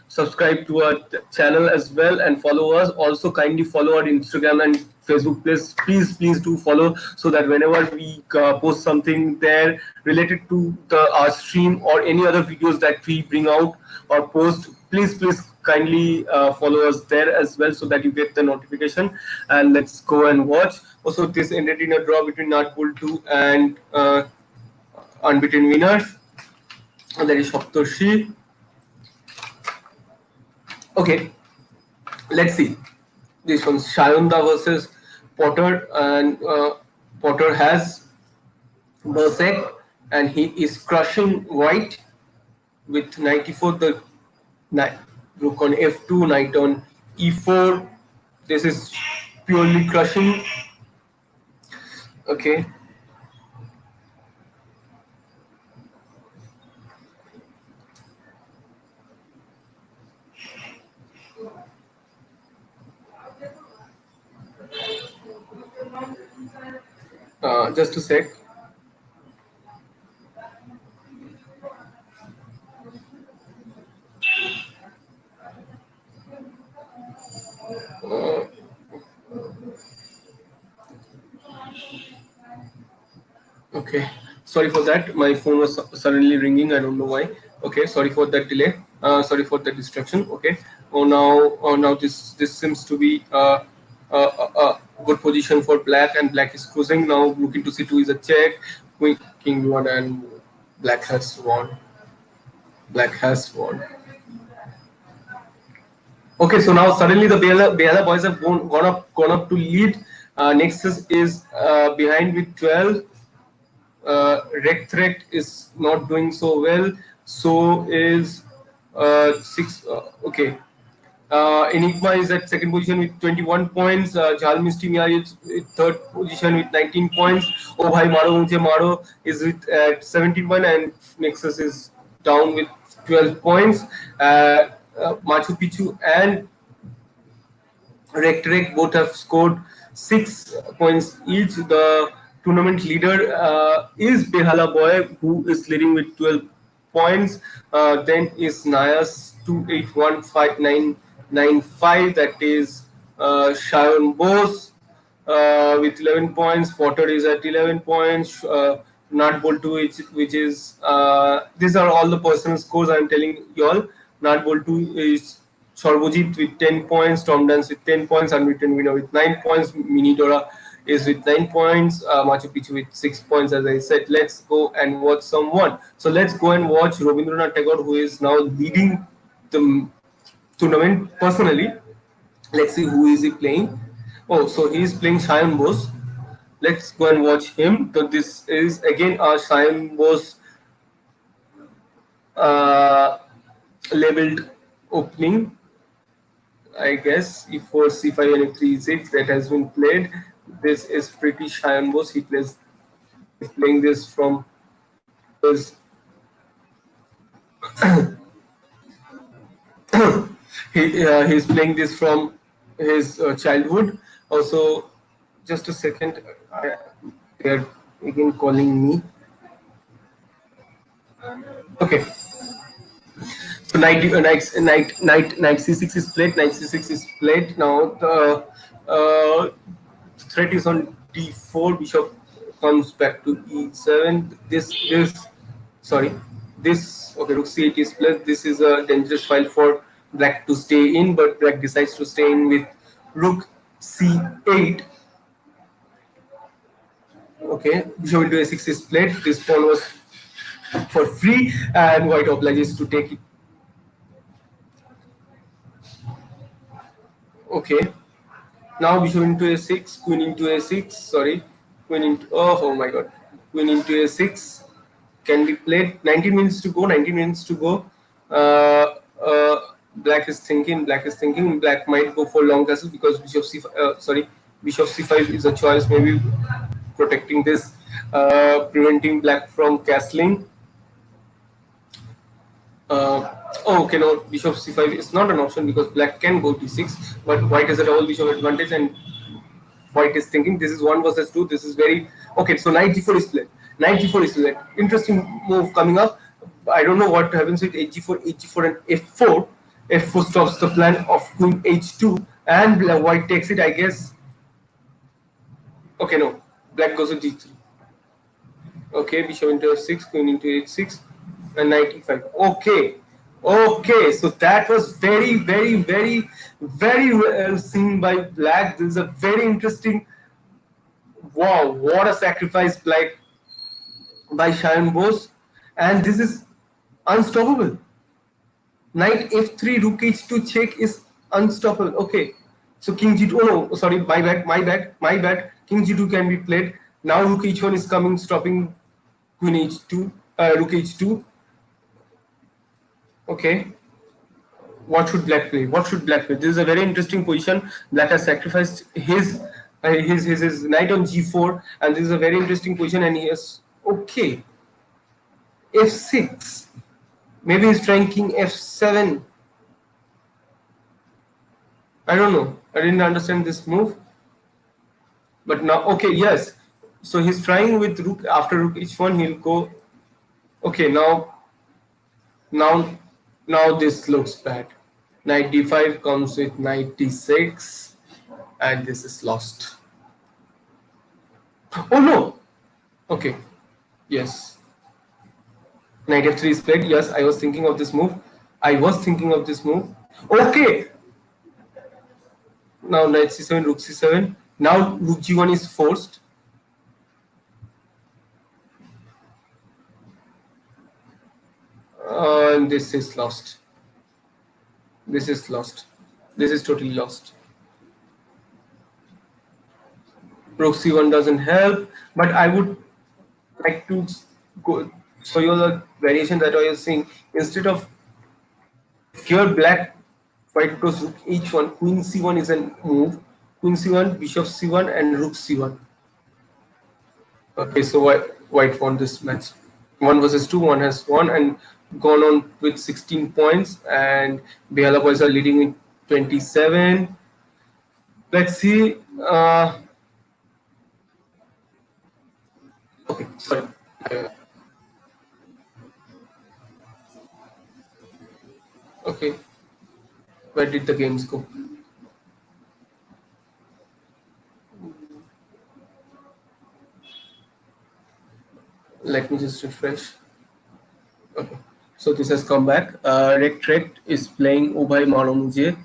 subscribe to our channel as well and follow us. Also, kindly follow our Instagram and Facebook. Please do follow, so that whenever we post something there related to our stream or any other videos that we bring out or post, please kindly follow us there as well, so that you get the notification. And let's go and watch. Also, this ended in a draw between Natpool 2 and unbeaten winner, and that is Saptarshi. Okay, let's see. This one's Shayunda versus Potter, and Potter has Berserk, and he is crushing white with 94. The rook on f2, knight on e4. This is purely crushing. Okay. Just a sec. Okay, sorry for that. My phone was suddenly ringing. I don't know why. Okay, sorry for that delay. Sorry for the distraction. Okay. Now this seems to be a good position for black, and black is cruising now. Rook into c2 is a check. Queen, king one, and black has won. Black has won. Okay, so now suddenly the Behala boys have gone up to lead. Nexus is behind with 12. Rect is not doing so well. So is six. Okay. Enigma is at second position with 21 points. JhalMIAMistiSUNNY is with third position with 19 points. Oh Bhai Maro Mujhe Maro is with at 17 points, and Nexus is down with 12 points. Machu Picchu and Rectrek both have scored 6 points each. The tournament leader is Behala Boy, who is leading with 12 points. Then is Nayas 281595, that is Sayan Bose with 11 points. Potter is at 11 points. Nat Boltu, which is these are all the personal scores I'm telling you all. Nat Boltu is Sarbojit with 10 points, TomDance with 10 points, Unwritten Winner with 9 points, minidora is with 9 points, Machu Picchu with 6 points. As I said, let's go and watch someone. So let's go and watch Rabindranath Tagore, who is now leading the tournament personally. Let's see who is he playing. Oh, so he is playing Sayan Bose. Let's go and watch him. So this is again our Sayan Bose uh, labeled opening. I guess E4, C5, and F3, E6 that has been played. This is pretty Sayan Bose. He's playing this from his he's playing this from his childhood. Also, just a second, they're again calling me. Okay, so knight c6 is played. Knight c6 is played. Now the threat is on d4. Bishop comes back to e7. This sorry, this okay. Rook c8 is played. This is a dangerous file for black to stay in, but black decides to stay in with rook c8. Okay, bishop into a6 is played. This pawn was for free, and white obliges to take it. Okay, now bishop into a6, queen into a6. Sorry, queen into oh my god, queen into a6 can be played. 19 minutes to go. 19 minutes to go. Black is thinking. Black is thinking. Black might go for long castle because bishop c. Sorry, bishop c5 is a choice. Maybe protecting this, preventing black from castling. Oh, okay, no, bishop c5 is not an option because black can go d6, but white has a double bishop advantage, and white is thinking this is 1 versus 2. This is very okay. So knight g4 is played. Knight g4 is played. Interesting move coming up. I don't know what happens with h4, h4, and f4. F4 stops the plan of queen h2, and white takes it. I guess. Okay, no, black goes to d3. Okay, bishop into f6, queen into h6, and knight e5. Okay, okay. So that was very, very, very, very well seen by black. This is a very interesting. Wow, what a sacrifice by Sayan Bose, and this is unstoppable. Knight f3, rook h2 check is unstoppable. Okay, so king g2. Oh no, sorry, my bad. King g2 can be played. Now rook h1 is coming, stopping queen h2, rook h2. Okay, what should black play? What should black play? This is a very interesting position. Black has sacrificed his knight on g4, and this is a very interesting position. And he has okay f6. Maybe he's trying king f7. I don't know. I didn't understand this move. But now, okay, yes. So he's trying with rook after rook h1. He'll go. Okay, now, now this looks bad. Knight d5 comes with knight d6, and this is lost. Oh no. Okay. Yes. Knight f3 is played. Yes, I was thinking of this move. Okay. Now knight c7, rook c7. Now rook g1 is forced. And this is lost. This is lost. This is totally lost. Rook c1 doesn't help, but I would like to go show you the variation that I was saying. Instead of if here black white goes rook h1, queen c1 is a move. Queen c1, bishop c1, and rook c1. Okay, so white won this match. 1 versus 2, one has won and gone on with 16 points, and Behala boys are leading with 27. Let's see. Okay, sorry. Okay, where did the games go? Let me just refresh. Okay, so this has come back. Rect is playing O Bhai Maro Mujhe.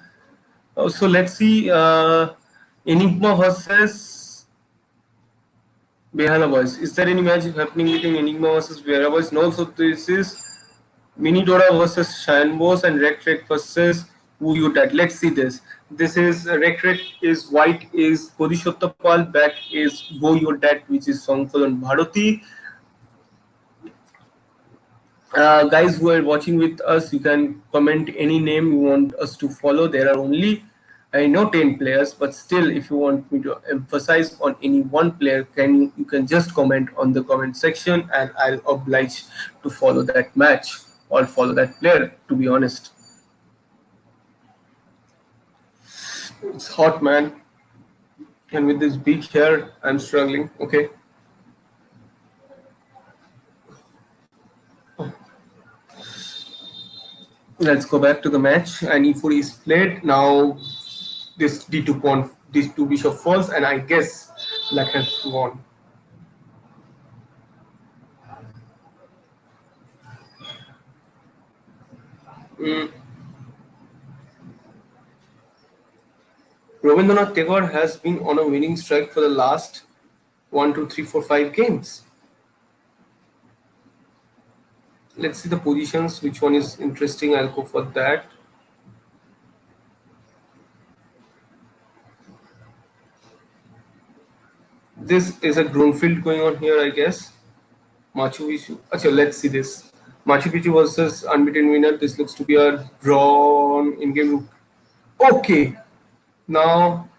So let's see. Enigma versus Behala boys. Is there any match happening between Enigma versus Behala boys? No. So this is minidora versus Sayan Bose and Rect versus yoourDad. Let's see this. This is Rect is white is Bodisothya Pal, black is yoourDad, which is Sonkalan Bharati. Guys who are watching with us, you can comment any name you want us to follow. There are only, I know, 10 players, but still, if you want me to emphasize on any one player, you can just comment on the comment section, and I'll oblige to follow that match or follow that player. To be honest, it's hot, man, and with this big hair, I'm struggling. Okay. Let's go back to the match. And e4 is played. Now this d2 pawn, these two bishop falls, and I guess black has won. Mm. Rabindranath Tagore has been on a winning streak for the last 1, 2, 3, 4, 5 games. Let's see the positions. Which one is interesting? I'll go for that. This is a Grunfeld going on here, I guess. Machu Picchu. Achha, let's see this. Machu Picchu versus unbeaten winner. This looks to be a drawn in-game. Okay. Now,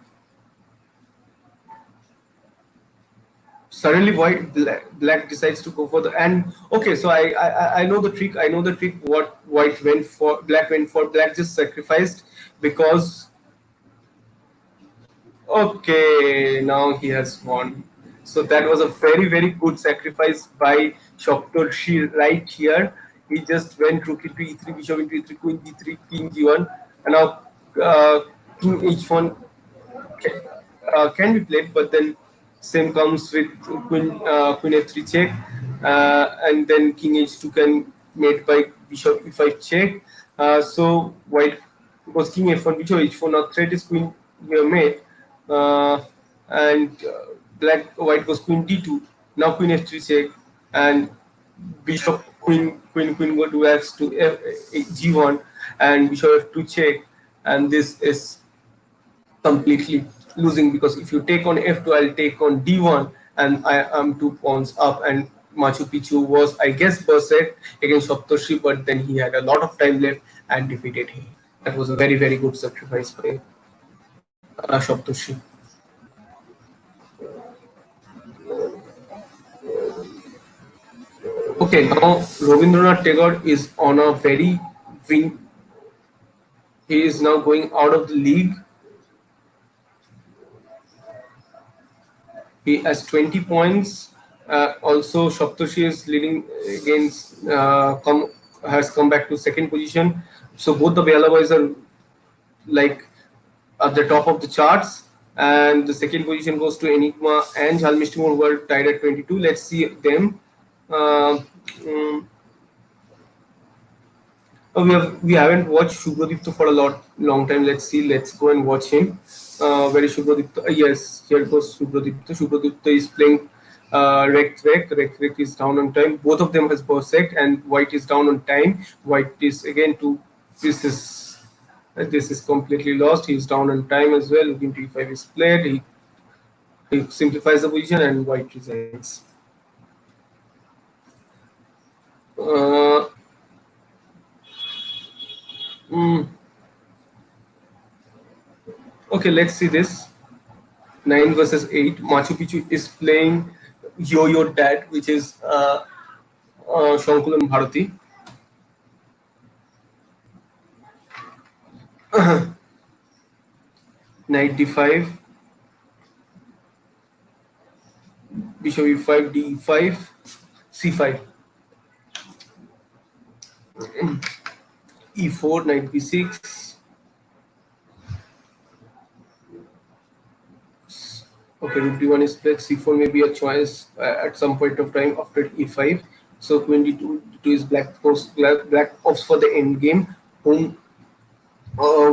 suddenly black decides to go for the and okay. So I know the trick. I know the trick. What white went for, black went for. Black just sacrificed because okay, now he has won. So that was a very good sacrifice by Saptarshi right here. He just went rook into e3, bishop into e3, queen d3, king g1, and now king h1 can be played, but then same comes with queen f3 check, and then king h2 can made by bishop e5 check. So white goes king f1, bishop h4. Now threat is queen here made, uh, and white goes queen d2. Now queen f3 check, and bishop queen go to x to g1, and bishop f2 check, and this is completely losing because if you take on f2, I'll take on d1, and I am 2 pawns up. And Machu Picchu was, I guess, berserk against Saptarshi, but then he had a lot of time left and defeated him. That was a very good sacrifice by Saptarshi. Okay, now Rabindranath Tagore is on a very wing. He is now going out of the league. He has 20 points. Also, Saptarshi is leading against has come back to second position. So both the Behala boys are like at the top of the charts, and the second position goes to Enigma and JhalMIAMistiSUNNY, who are tied at 22. Let's see them. Uh, mm, we haven't watched Suvradeepta for a long time. Let's see. Let's go and watch him. Where is Suvradeepta? Yes, here goes Suvradeepta. Suvradeepta is playing Rect. Rect is down on time. Both of them has Berserk, and White is down on time. White is again to this is completely lost. He's down on time as well. Looking to e5 is played. He simplifies the position, and White resigns. Uh, mm, okay, let's see this. 9 versus 8. Machu Picchu is playing yoourDad, which is Sonkalan Bharati. Knight d5, bishop e5, d5, c5, e4, knight b6. Okay, rook d1 is played. C4 may be a choice at some point of time after e5. So queen d2 is black opts for the end game, whom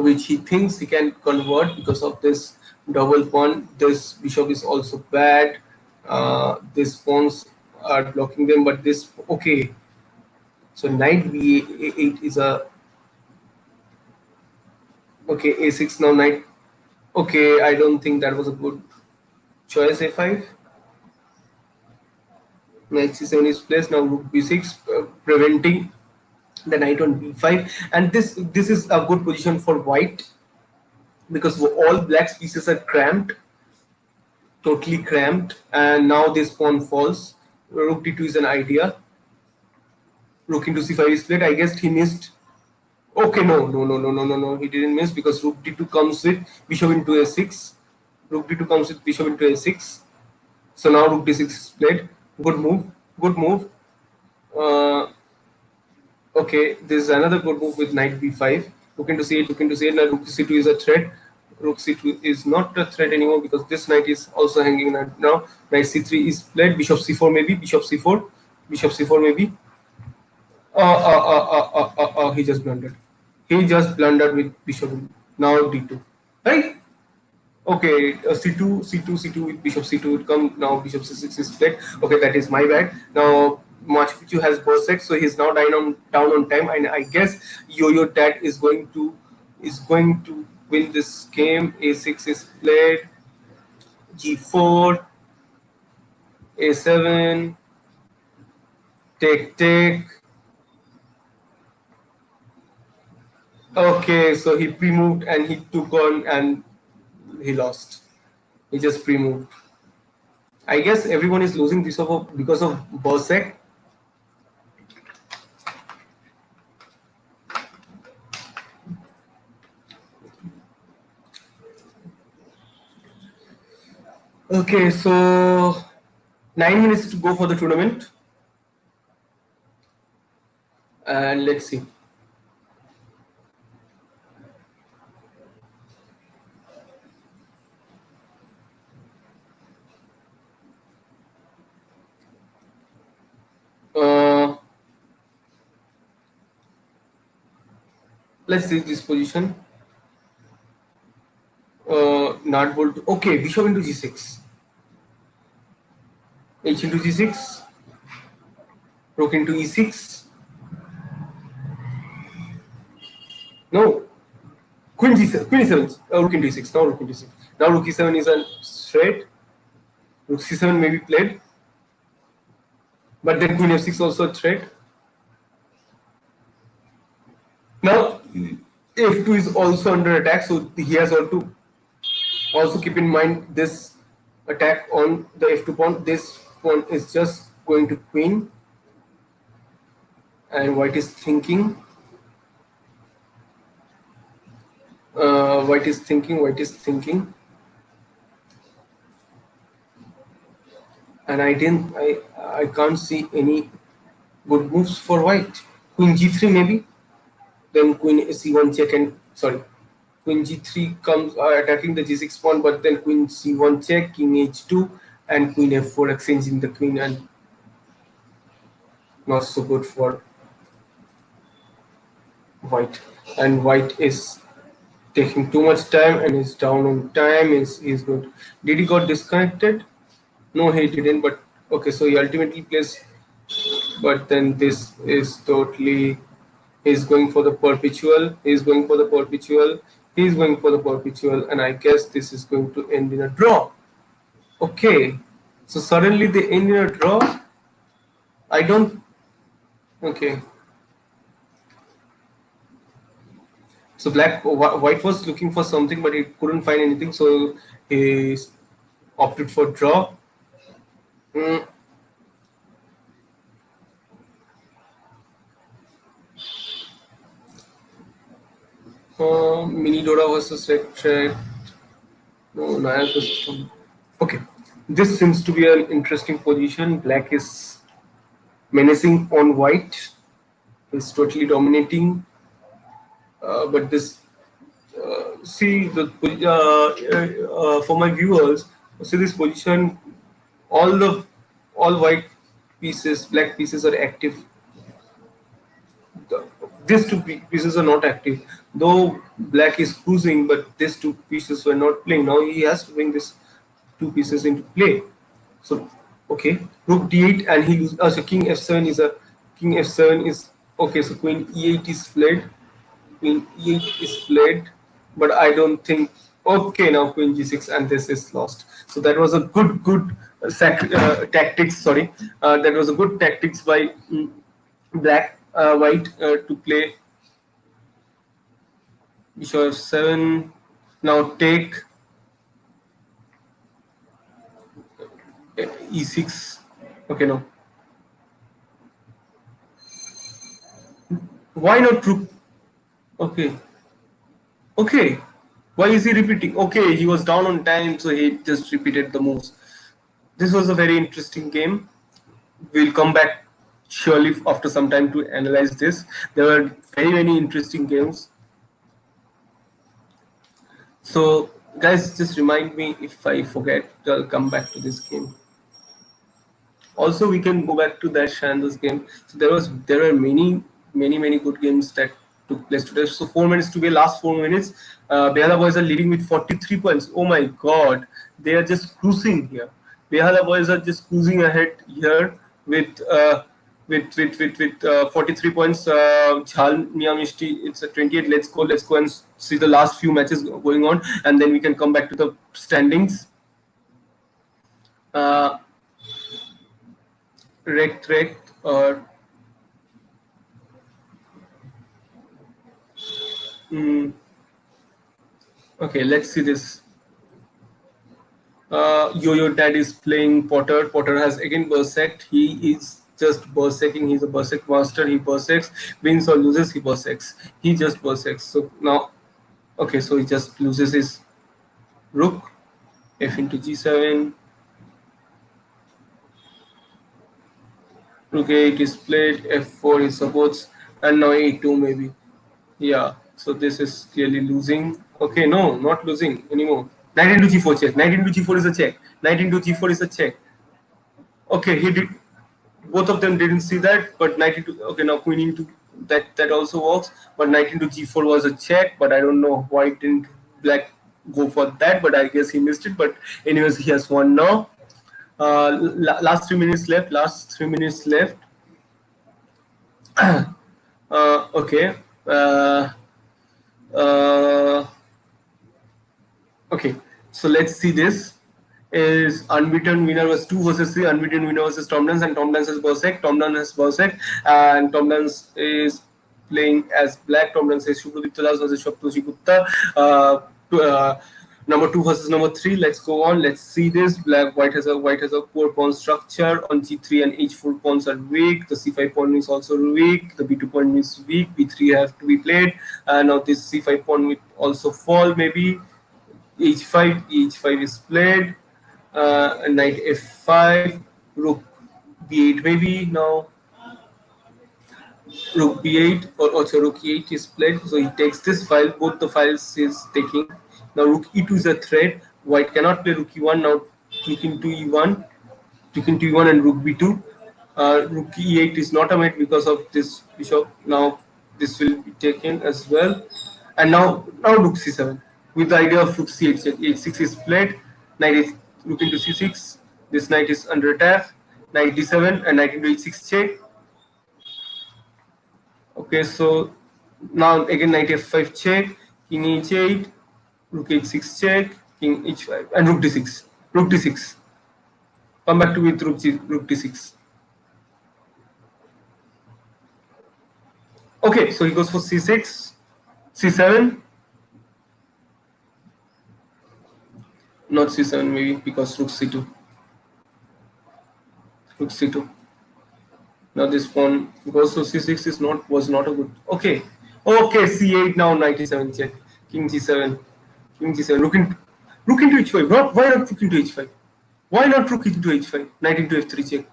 which he thinks he can convert because of this double pawn. This bishop is also bad. These pawns are blocking them, but this okay. So knight b8 is a okay. A6 now knight. Okay, I don't think that was a good choice. A5. Knight c7 is placed now. Rook b6, preventing the knight on b5, and this is a good position for white because all black's pieces are cramped, totally cramped, and now this pawn falls. Rook d2 is an idea. Rook into c5 is played. I guess he missed. Okay, no. He didn't miss because rook d2 comes with bishop into a6. Rook d2 comes with bishop into a6. So now rook d6 is played. Good move. Good move. Uh, Okay, this is another good move with knight b5. Rook into c8, rook into c8. Now rook c2 is a threat. Rook c2 is not a threat anymore because this knight is also hanging now. Knight c3 is played. Bishop c4 maybe. Bishop c4. Bishop c4 maybe. He just blundered. He just blundered with bishop. Now d2. Right? Okay, c2 with bishop c2 would come. Now bishop c6 is played. Okay, that is my bad. Now Machu Picchu has Bosek, so he's now down on time, and I guess yoourDad is going to win this game. A6 is played. G4, A7, take. Okay, so he pre-moved and he took on and he lost. He just pre-moved. I guess everyone is losing because of Bosek. Okay, so 9 minutes to go for the tournament, and let's see. Uh, let's see this position. Not bolt. Okay, bishop into g6. H into g6. Rook into e6. No. Queen g7. Queen e7. Rook into e6. Now rook into e6. Now rook e7 is a threat. Rook c7 may be played. But then queen f6 also a threat. Now f2 is also under attack, so he has to also keep in mind this attack on the f2 pawn. This pawn is just going to queen, and white is thinking. White is thinking, and I can't see any good moves for white. Queen g3 maybe, then queen c1 check, and sorry, queen g3 comes attacking the g6 pawn, but then queen c1 check, king h2, and queen f4 exchanging the queen, and not so good for white. And white is taking too much time and is down on time. Is good. Did he got disconnected? No, he didn't. But okay, so he ultimately plays. But then this is totally. He's going for the perpetual. He's going for the perpetual. He's going for the perpetual, and I guess this is going to end in a draw. Okay, so suddenly they end in a draw. I don't. Okay. So white was looking for something, but he couldn't find anything. So he opted for draw. Mm, minidora versus red. No, Nayak versus Tom. Okay. This seems to be an interesting position. Black is menacing on white. He's totally dominating. But this see the for my viewers, see this position. All the all white pieces, black pieces are active. The, these pieces are not active. Though black is cruising, but these two pieces were not playing. Now he has to bring these two pieces into play. So okay, rook d8 and he loses. So king f7 is okay. So queen e8 is fled. Queen e8 is played, but I don't think. Okay, now queen g6 and this is lost. So that was a good tactics. Sorry, that was a good tactics by black white to play bishop f7. Now take e6. Okay, no. Why not rook? Okay, okay. Why is he repeating? Okay, he was down on time, so he just repeated the moves. This was a very interesting game. We'll come back surely after some time to analyze this. There were very many interesting games. So, guys, just remind me if I forget. I'll come back to this game. Also, we can go back to that Shandos game. So there were many good games that took place today. So 4 minutes to be last 4 minutes. Behala boys are leading with 43 points. Oh my God, they are just cruising here. Behala boys are just cruising ahead here with. With 43 points, JhalMIAMistiSUNNY, it's a 28. Let's go and see the last few matches going on, and then we can come back to the standings. Uh, rect or mm, okay, let's see this. YoourDad is playing Potter. Potter has again berserked. He is just berserking. He's a berserk master. He berserks. Wins or loses, he berserks. He just berserks. So now, okay, so he just loses his rook. F into g7. Rook a8 is played. F4 he supports. And now a2 maybe. Yeah, so this is clearly losing. Okay, no, not losing anymore. Knight into g4 check. Knight into g4 is a check. Knight into g4 is a check. Okay, he did. Both of them didn't see that, but knight into. Okay, now queen into that also works. But knight into g4 was a check. But I don't know why didn't black go for that. But I guess he missed it. But anyways, he has won now. Last 3 minutes left. Last 3 minutes left. Okay. Uh, okay, so let's see this. Is unbeaten winner was 2 versus 3, unbeaten winner versus TomDance, and TomDance has Berserk. TomDance has Berserk, and TomDance is playing as black. TomDance is Suvradeepta versus Saptarshi Gupta. Number 2 versus number 3. Let's go on. Let's see this. White has a poor pawn structure. On g3 and h4 pawns are weak. The c5 pawn is also weak. The b2 pawn is weak. b3 have to be played. Now this c5 pawn will also fall maybe. h5 is played. Knight f5, rook b8 maybe. Now rook b8 or also rook e8 is played. So he takes this file. Both the files is taking. Now rook e2 is a threat. White cannot play rook e1. Now rook into e1, rook into e1 and rook b2. Rook e8 is not a mate because of this bishop. Now this will be taken as well. And now rook c7 with the idea of rook c8. h6 is played. Knight is rook into c6. This knight is under attack. Knight d7 and knight into h6 check. Okay, so now again knight f5 check, king h8, rook h6 check, king h5, and rook d6. Rook d6. Come back to with rook d6. Okay, so he goes for c6, c7, not c7 maybe because rook c2, rook c2. Now this pawn goes to c6 is not was not a good. Okay, okay, c8 now 97 check, king g7, king g7, rook into h5. Why not rook into h5? Why not rook into h5? Knight into f3 check,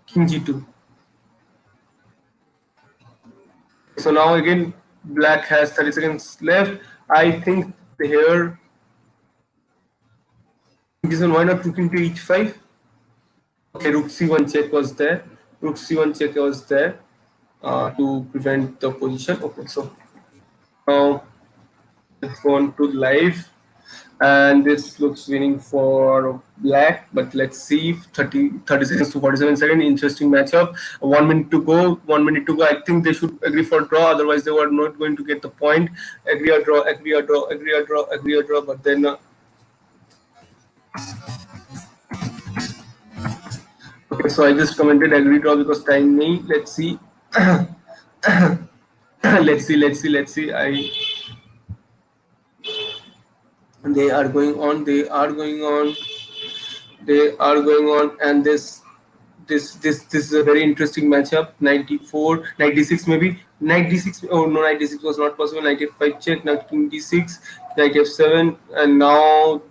king g2. So now again, black has 30 seconds left. I think here, why not rook into h5? Okay, rook c1 check was there. Rook c1 check was there to prevent the position. Okay, so now let's go on to live. And this looks winning for black, but let's see 30 seconds to 47 seconds. Interesting matchup. 1 minute to go, 1 minute to go. I think they should agree for draw, otherwise they were not going to get the point. Agree or draw, agree or draw, agree or draw, agree or draw, but then okay, so I just commented agree draw because time me. Let's see. let's see. They are going on, and this is a very interesting matchup. 94, 96 maybe, 96. Oh no, 96 was not possible. 95 check, now king d6, knight f7, and now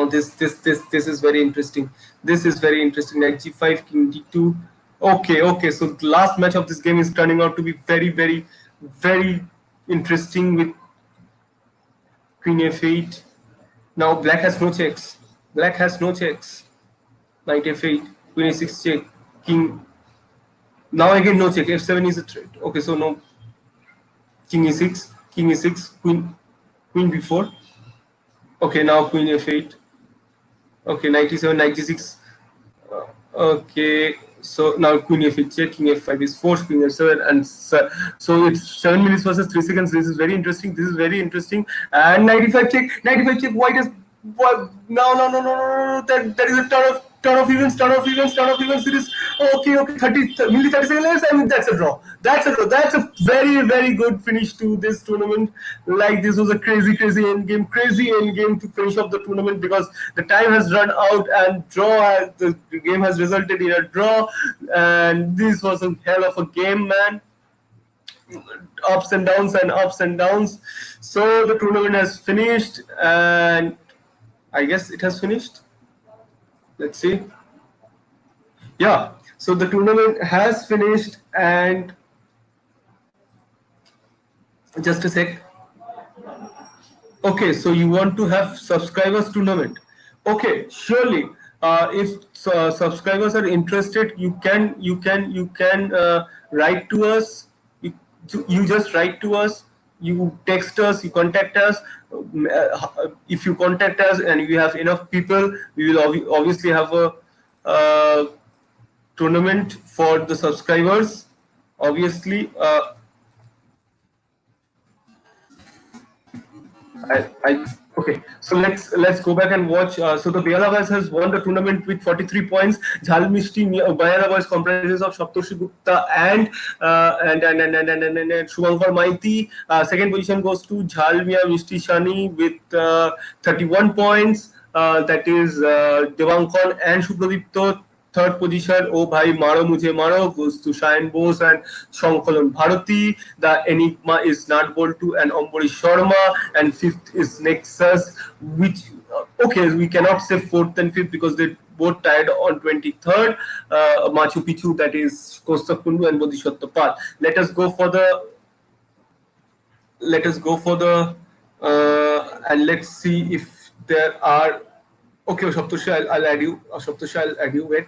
this is very interesting. This is very interesting. Knight g5, king d2. Okay, so the last match of this game is turning out to be very interesting with queen f8. Now black has no checks. Knight f8, queen a6 check, king. Now again no check. f7 is a threat. Okay, so no. King e6, queen b4. Okay, now queen f8. Okay, knight e7, knight g6. Okay, so now queen f8 check, king f5 is forced, king f7, and so it's 7 minutes versus 3 seconds. This is very interesting. And 95 check. White is what? No. That is a turn of events. It is okay. 30 seconds, and that's a draw. That's a very good finish to this tournament. Like, this was a crazy end game to finish off the tournament because the time has run out and the game has resulted in a draw. And this was a hell of a game, man. Ups and downs. So the tournament has finished, and I guess it has finished. Let's see. Yeah, so the tournament has finished, and just a sec. Okay, so you want to have subscribers tournament. Okay, surely. If subscribers are interested, you can write to us. You just write to us. You text us. You contact us. If you contact us and we have enough people, we will obviously have a tournament for the subscribers. Obviously. Okay, so let's go back and watch. So the Behala boys has won the tournament with 43 points. Behala boys comprises of Saptarshi Gupta and Suvankar Maity. Second position goes to JhalMIAMistiSUNNY with 31 points. That is Debankan and Suvradeepta. Third position, Oh Bhai, Maro, Mujhe, goes to Sayan Bose and Sonkalan Bharati. The Enigma is not to and Ambarish Sharma. And fifth is Nexus, which, okay, we cannot say fourth and fifth because they both tied on 23rd. Machu Picchu, that is Kaustuv Kundu and Bodisothya Pal. Let us go for the and let's see if there are. Okay, Saptarshi, I'll add you. Wait.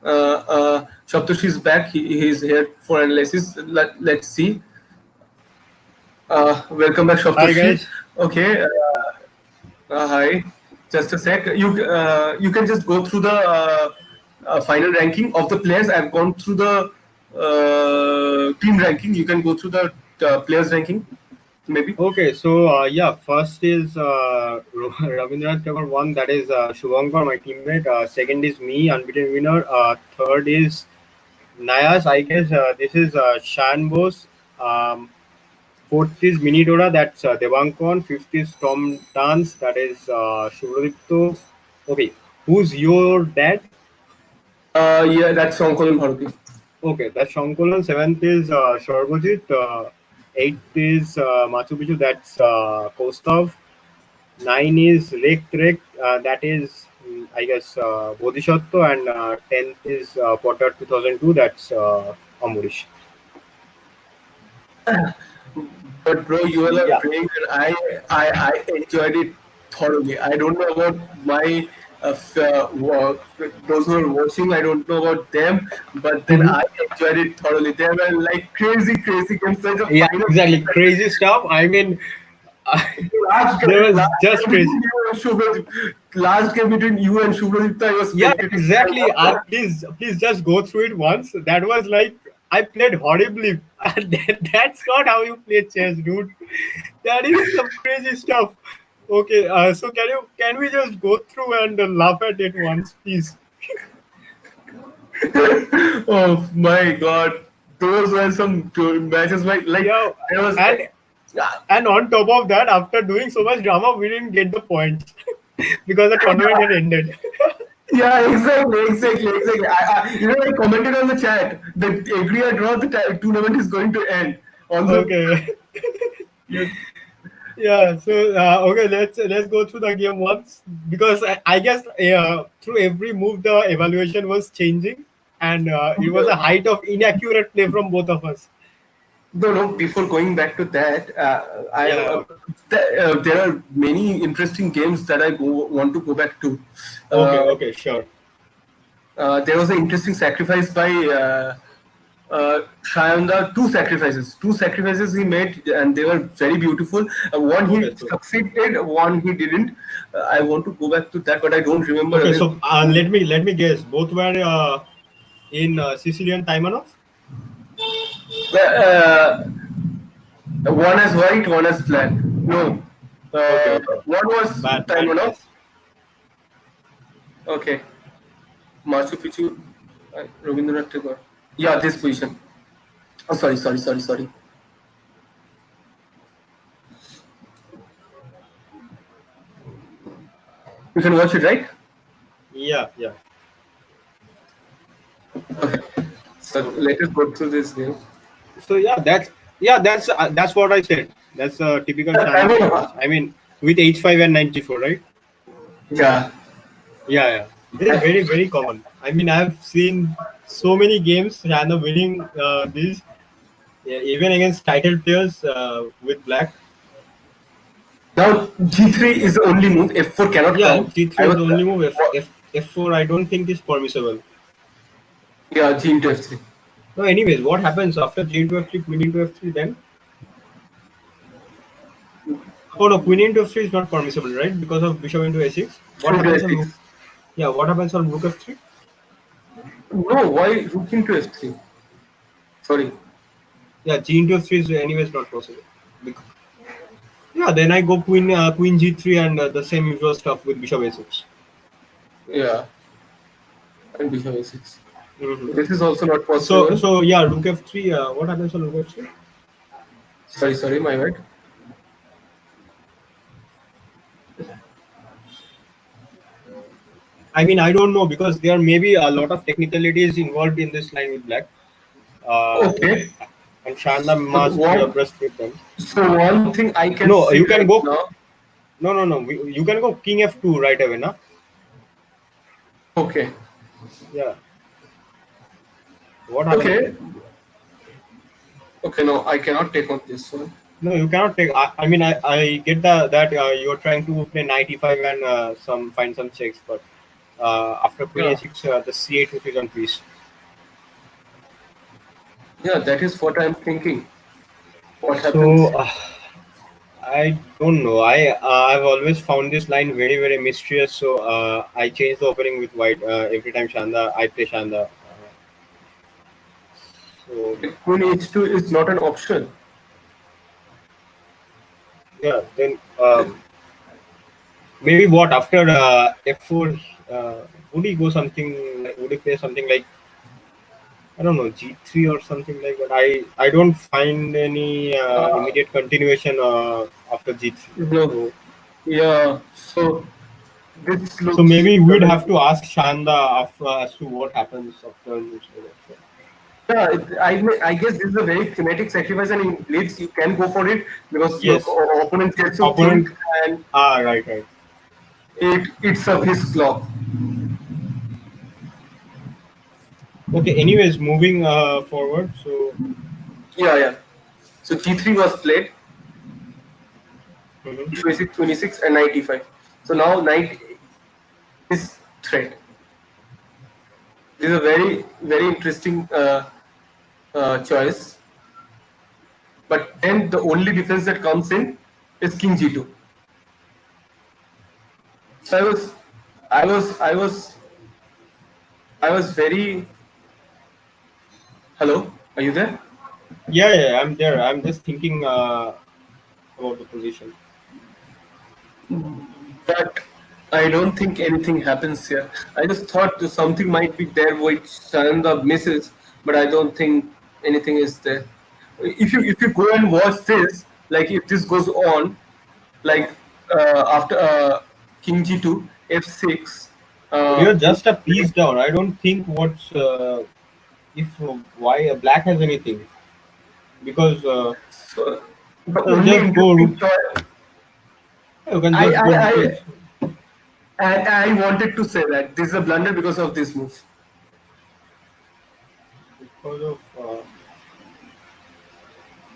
Saptarshi is back. He is here for analysis. Let's see. Welcome back, Saptarshi. Hi, guys. Okay. Hi. Just a sec. You can just go through the final ranking of the players. I've gone through the team ranking. You can go through the players ranking. Maybe. Okay, so first is Rabindranath Tagore one, that is Suvankar, my teammate. Second is me, unbeaten winner. Third is Nayas, I guess. This is Sayan Bose. Um, Fourth is minidora. That's Debankan. Fifth is TomDance. That is Suvradeepta. Okay, who's your dad? Yeah, that's Sonkalan Bharati. Okay, that's Sonkalan. Seventh is Sarbojit. Eighth is Machu Picchu. That's Kaustuv. Nine is Rek. That is, I guess, Bodisothya. And tenth is Potter 2002. That's Ambarish. But bro, you all are Yeah. playing, and I enjoyed it thoroughly. I don't know about my those who are watching. I don't know about them, but then Mhm. I enjoyed it thoroughly. They were like crazy, crazy games. Such a Yeah, final. exactly. Crazy stuff. I mean, Last there game, was last just game between crazy. you and last game between you and Suvradeepta, I was Yeah, spectating. I exactly. watched Please just go through it once. That was like I played horribly. That's not how you play chess, dude. That is some crazy stuff. Okay, so can we just go through and laugh at it once, please? that. Oh my god, those were some matches. Like Yeah, I was. and Yeah, and on top of that, after doing so much drama, we didn't get the points because the tournament had ended. yeah, exactly. I commented on the chat that agree or draw, the tournament is going to end. On the Okay. yeah, Yeah, so okay, let's go through the game once because I guess through every move the evaluation was changing, and it was a height of inaccurate play from both of us. no. Before going back to that, Yeah. there are many interesting games that want to go back to. Okay. Uh, Okay. Sure. there was an interesting sacrifice by Shayanda. Two sacrifices he made, and they were very beautiful. One he Okay. So succeeded, one he didn't. I want to go back to that, but I don't remember okay. again. So let me guess. Both were in Sicilian Taimanov. Uh, one has white, one has black. No, Okay. Okay. one was Bad Taimanov. guess. Okay, Machu Picchu, Rabindranath Tagore. Yeah, this position. Oh, sorry. You can watch it, right? Yeah. Yeah. Okay. So Okay. let us go through this game. So that's what I said. That's a typical Shana sequence. Taimanov. I mean, with H5 and 94, right? Yeah. Yeah, yeah. This is very, very common. I mean, I've seen so many games, China winning these, yeah, even against title players with black. Now G3 is the only move. F4 cannot Yeah, count. G3 I is was the only move. F4, I don't think is permissible. yeah, G into F3. No, anyways, what happens after G into F3, Queen into F3 then? Oh no, Queen into F3 is not permissible, right? Because of Bishop into A6. What Into happens on Rook? F6. Yeah, what happens on Rook F3? No, why Rook into F3? Sorry. Yeah, G into F3 is anyways not possible. Bec- Yeah, then I go Queen G3 and the same usual stuff with Bishop A6. Yeah, and Bishop A6. Hmm. This is also not So possible. so yeah, Rook F3. What happens on Rook F3? Sorry, my bad. I mean, I don't know because there may be a lot of technicalities involved in this line with Black, uh, Okay. and Shanda So must brush with them. one thing I can No, see you can right go. now. No. You can go King F2 right away, na? Okay. Yeah. What happens Okay. then? Okay. No, I cannot take on this one. No, you cannot take. I mean, I get that you're trying to play knight e5 and find some checks, but after queen Yeah. a6, the c8 rook is on piece. Yeah, that is what I'm thinking. What So happens? I don't know. I've always found this line very very mysterious. So I change the opening with white every time Shanda I play Shanda. So Queen H2 is not an option. yeah, then maybe what after f4 would he go something? Would he play something like I don't know, G3 or something like that. I don't find any Uh, immediate continuation after G3. no, So yeah. So this so looks. maybe we'd have to ask Shanda after, as to what happens after this. Yeah, I guess this is a very thematic sacrifice, and in blitz you can go for it because your Yes, opponent gets to think, opponent. and Ah, right, right. it eats up his clock. Okay. Anyways, moving forward. So. Yeah, yeah. So G3 was played, Mhm. 26, 26, and 95. So now knight is threat. This is a very very interesting choice. But then the only defense that comes in is King G2. So I was, I was, I was very. Hello, are you there? Yeah, yeah, I'm there. I'm just thinking about the position. But I don't think anything happens here. I just thought that something might be there which Sananda misses, but I don't think anything is there. If you go and watch this, like if this goes on, like after King G2 F6, But you're you just a piece down. I don't think what's if why black has anything because so the you can only just go rook. interesting choice. You can I, just I go rook I h. I wanted to say that this is a blunder because of this move. Because of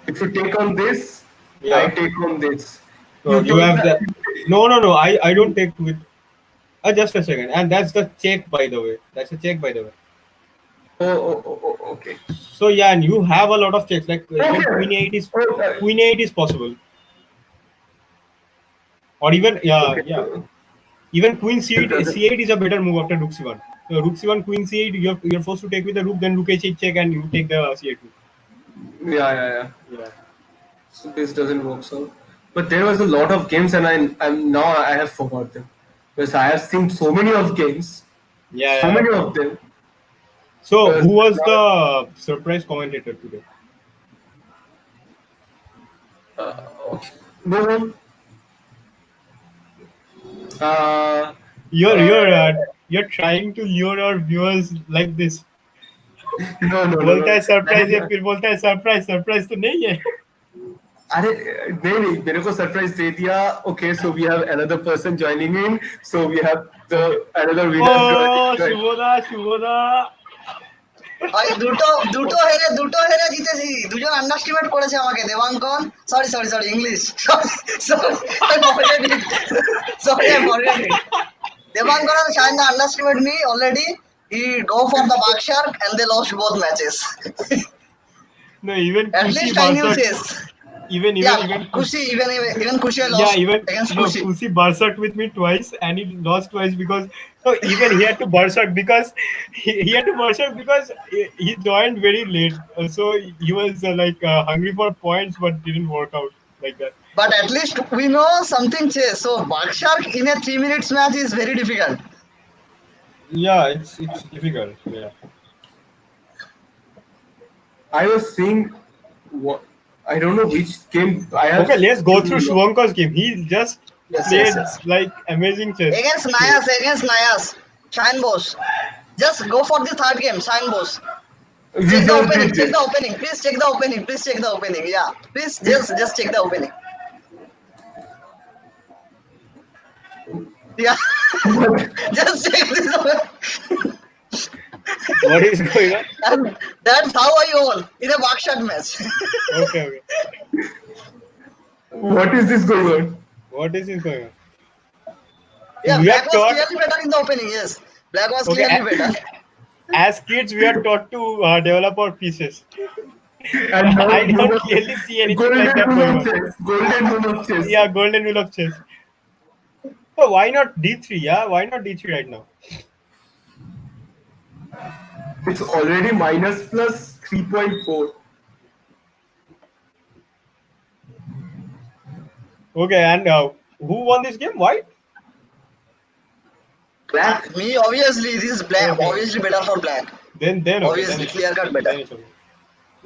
If you take on this, I yeah. take on this. So You you told have that. the no, no, no. I don't take with. Just a second, and that's the check by the way. That's a check by the way. Okay. So yeah, and you have a lot of checks. Like even Okay. Oh, queen eight is possible, or even yeah, okay. yeah. Even queen This c8, doesn't. c8 is a better move after rook c1. Rook c1, queen c8, you're forced to take with the rook, then rook h8 check, and you take the c8 rook. Yeah, yeah, yeah. Yeah, So this doesn't work so. But there was a lot of games, and I'm now I have forgot them because I have seen so many of games, yeah, so yeah. many of them. So Because who was now, the surprise commentator today? okay. No one. Uh, You're uh, you're uh, you're trying to lure our viewers like this. no, no, no, बोलता no. है That surprise is है फिर बोलता है surprise surprise तो नहीं है. अरे नहीं नहीं मेरे को सरप्राइज दे दिया okay so we have another person joining in so we have the Okay. Another winner Oh, joining Shubhada Shubhada. ভাই দুটো দুটো হেরে জিতেছি, দুজন আন্ডারস্টিমেট করেছে আমাকে। Debankan, sorry sorry sorry English, sorry sorry I forget it, sorry I forget it. Debankan and Sayan underestimate me already. He go for the back shark and they lost both matches. No, even At Kusi least I knew Barsat, chess. even Yeah, Kusi. Kushi, even Kushi I Yeah, lost even against no, Kushi. Kusi Barsat with me twice, and he lost twice because no, even he had to Barsat because he had to Barsat because he joined very late, so he was hungry for points but didn't work out like that. But at least we know something chess. So back shark in a 3 minutes match is very difficult. Yeah, it's difficult. Yeah. I was seeing what I don't know which game I have Okay, let's go through seen. Suvankar's game. He just Yes, yes, played yes. like amazing chess. Against Nayas, Sayan Bose. Just go for the third game, Sayan Bose. We Check the just opening. did Check the this. opening. Please check the opening. Please check the opening. Yeah. Please just check the opening. Yeah. Just check this opening. What is going on? And that's how I won in a backshot match. Okay, okay. What is this going on? What is this going on? Yeah, We are black was taught. clearly better in the opening. Yes, black was Okay, clearly better. as kids, we are taught to develop our pieces. And now I you don't know, clearly see anything golden like that rule going of on. chess. Golden rule of chess. Yeah, golden rule of chess. So why not D3? Yeah, why not D3 right now? It's already minus plus 3.4. Okay, and who won this game? White? Black. Me, obviously, this is black. Okay. Obviously better for black. Then okay. Obviously, clear cut better. Then it's okay.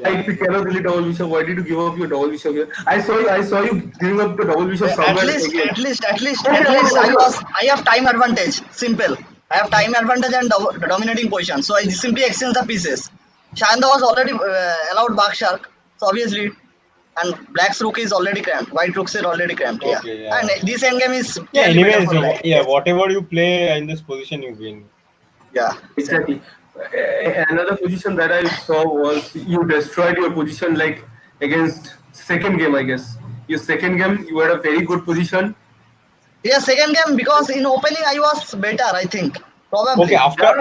I cannot really double bishop. Why did you give up your double bishop here? I saw you giving up the double bishop somewhere. At least, I have time advantage. Simple. I have time advantage and dominating position. So I simply exchange the pieces. Shanda was already allowed back shark. So obviously, and black's rook is already cramped. White rooks are already cramped. Okay, yeah. And this endgame is anyways, whatever you play in this position, you win. Yeah, exactly. Another position that I saw was you destroyed your position like against second game, I guess. Your second game, you had a very good position. Yeah, second game because in opening I was better, I think. Probably. Okay, after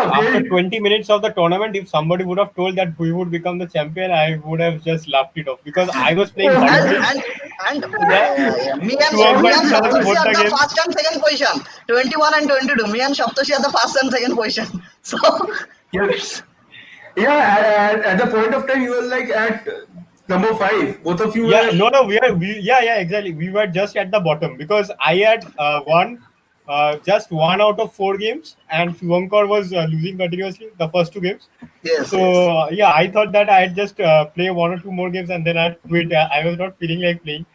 20 minutes of the tournament, if somebody would have told that we would become the champion, I would have just laughed it off because I was playing and me and Saptarshi at the first and second position. 21 and 22. Me and Saptarshi at the first and second position. So yes. Yeah, at the point of time you were like at number 5. Both of you were... No, we exactly. We were just at the bottom because I had won just 1 out of 4 games and Suvankar was losing continuously the first 2 games. Yes. So I thought that I'd just play 1 or 2 more games and then I'd quit. I was not feeling like playing.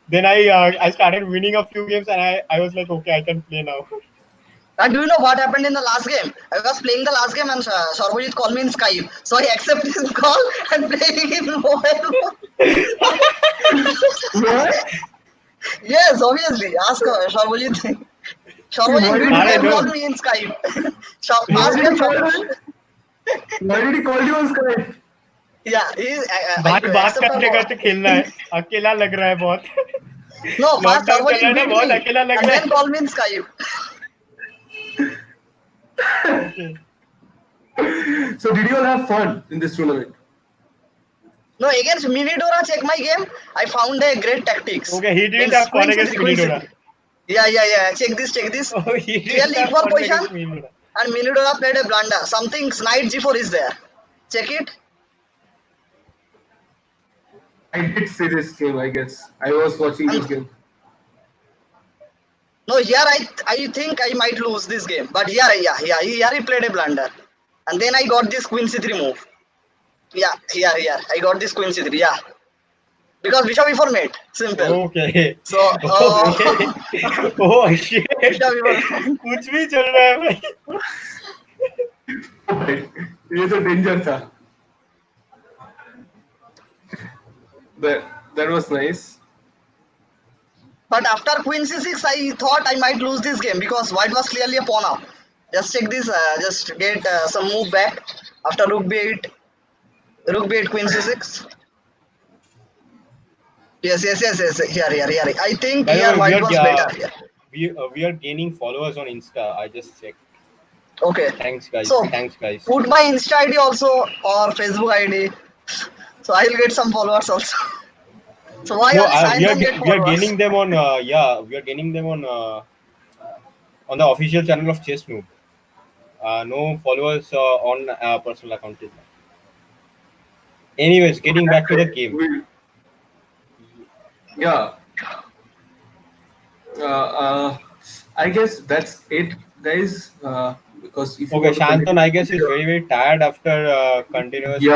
Then I started winning a few games and I was like, okay, I can play now. And do you know what happened in the last game? I was playing the last game and Sarbojit called me in Skype. So I accepted his call and playing in mobile. What? Yes, obviously. Ask Sarbojit. Sarbojit called me in Skype. Why did he call you on Skype? Yeah, बात करते करते खेलना है अकेला लग रहा है बहुत No, first Sarbojit beat me and then call me in Skype. So did you all have fun in this tournament? No, against minidora, check my game. I found a great tactics. Okay, he didn't have fun against minidora. Yeah. Check this. Oh, he clearly equal position and minidora played a blunder. Something knight g4 is there. Check it. I did see this game, I guess. I was watching this game. No, here I think I might lose this game. But here he played a blunder. And then I got this queen c3 move. Yeah, here. I got this queen c3, yeah. Because bishop e4 mate. Simple. Okay. So, oh shit. कुछ भी चल रहा है भाई. ये तो danger था. That was nice. But after queen c6, I thought I might lose this game because white was clearly a pawn up. Just check this. Just get some move back after rook b8. Rook b8, queen c6. Yes. Here. I think here white was better. We are gaining followers on Insta. I just checked. Okay. Thanks guys. Put my Insta ID also or Facebook ID. So I'll get some followers also. So why we are gaining them on we are gaining them on the official channel of Chess Noob. No followers on personal account. Anyways, getting back to the game. Yeah. I guess that's it, guys. Because if Shantan, I guess, is very, very tired after continuously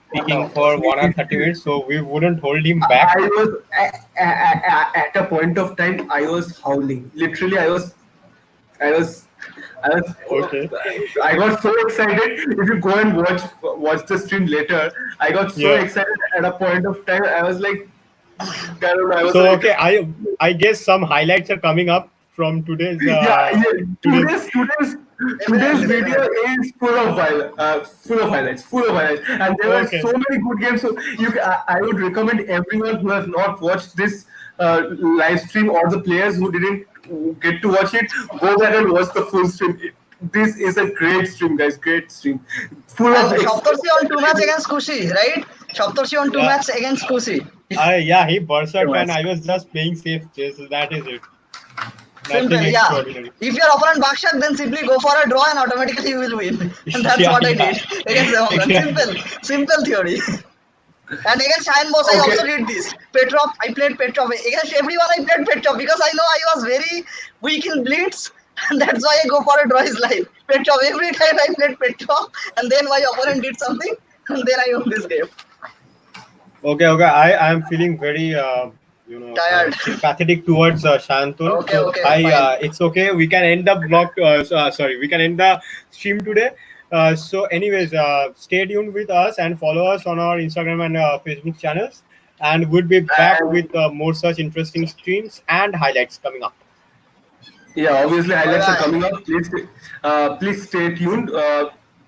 speaking for 1 hour 30 minutes, so we wouldn't hold him back. I was at a point of time I was howling. Literally, I was okay. I got so excited. If you go and watch the stream later, I got so excited at a point of time. I was like, I guess some highlights are coming up from today's. Today's video is full of highlights, and there are so many good games. So I would recommend everyone who has not watched this live stream or the players who didn't get to watch it, go back and watch the full stream. This is a great stream, guys. Great stream. Full of Saptarshi on 2 match against Kushi, right? Saptarshi on 2 match against Kushi. He berserked and I was just playing safe chess. That is it. Simple, If your opponent backshot, then simply go for a draw and automatically you will win. And that's what I did against Debankan. Simple theory. And against Sayan Bose, I also did this. Petrov, I played Petrov. Against everyone, I played Petrov because I know I was very weak in blitz. And that's why I go for a draw is live. Petrov. Every time I played Petrov, and then my opponent did something, and then I won this game. Okay. I am feeling very Tired. sympathetic towards Shantul. Okay, So okay, fine. it's okay. We can end the we can end the stream today. So, anyways, stay tuned with us and follow us on our Instagram and Facebook channels. And we'll be back And with more such interesting streams and highlights coming up. yeah, obviously Bye highlights are bye. coming up. Please stay tuned.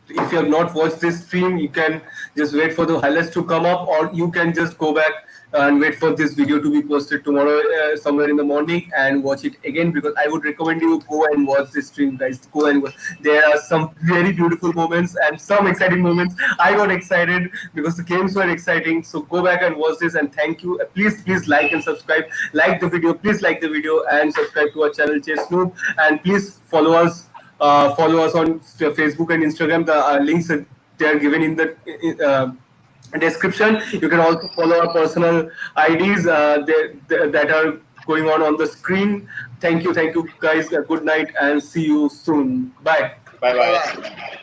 If you have not watched this stream, you can just wait for the highlights to come up, or you can just go back and wait for this video to be posted tomorrow somewhere in the morning and watch it again. Because I would recommend you go and watch this stream, guys. Go and watch. There are some very beautiful moments and some exciting moments. I got excited because the games were exciting. So go back and watch this, and thank you. Please like and subscribe. Like the video. Please like the video and subscribe to our channel, Chase Noob. And please follow us on Facebook and Instagram. The links they are given in the description. You can also follow our personal IDs that are going on the screen. Thank you guys. Good night and see you soon. Bye. Bye Bye bye. bye.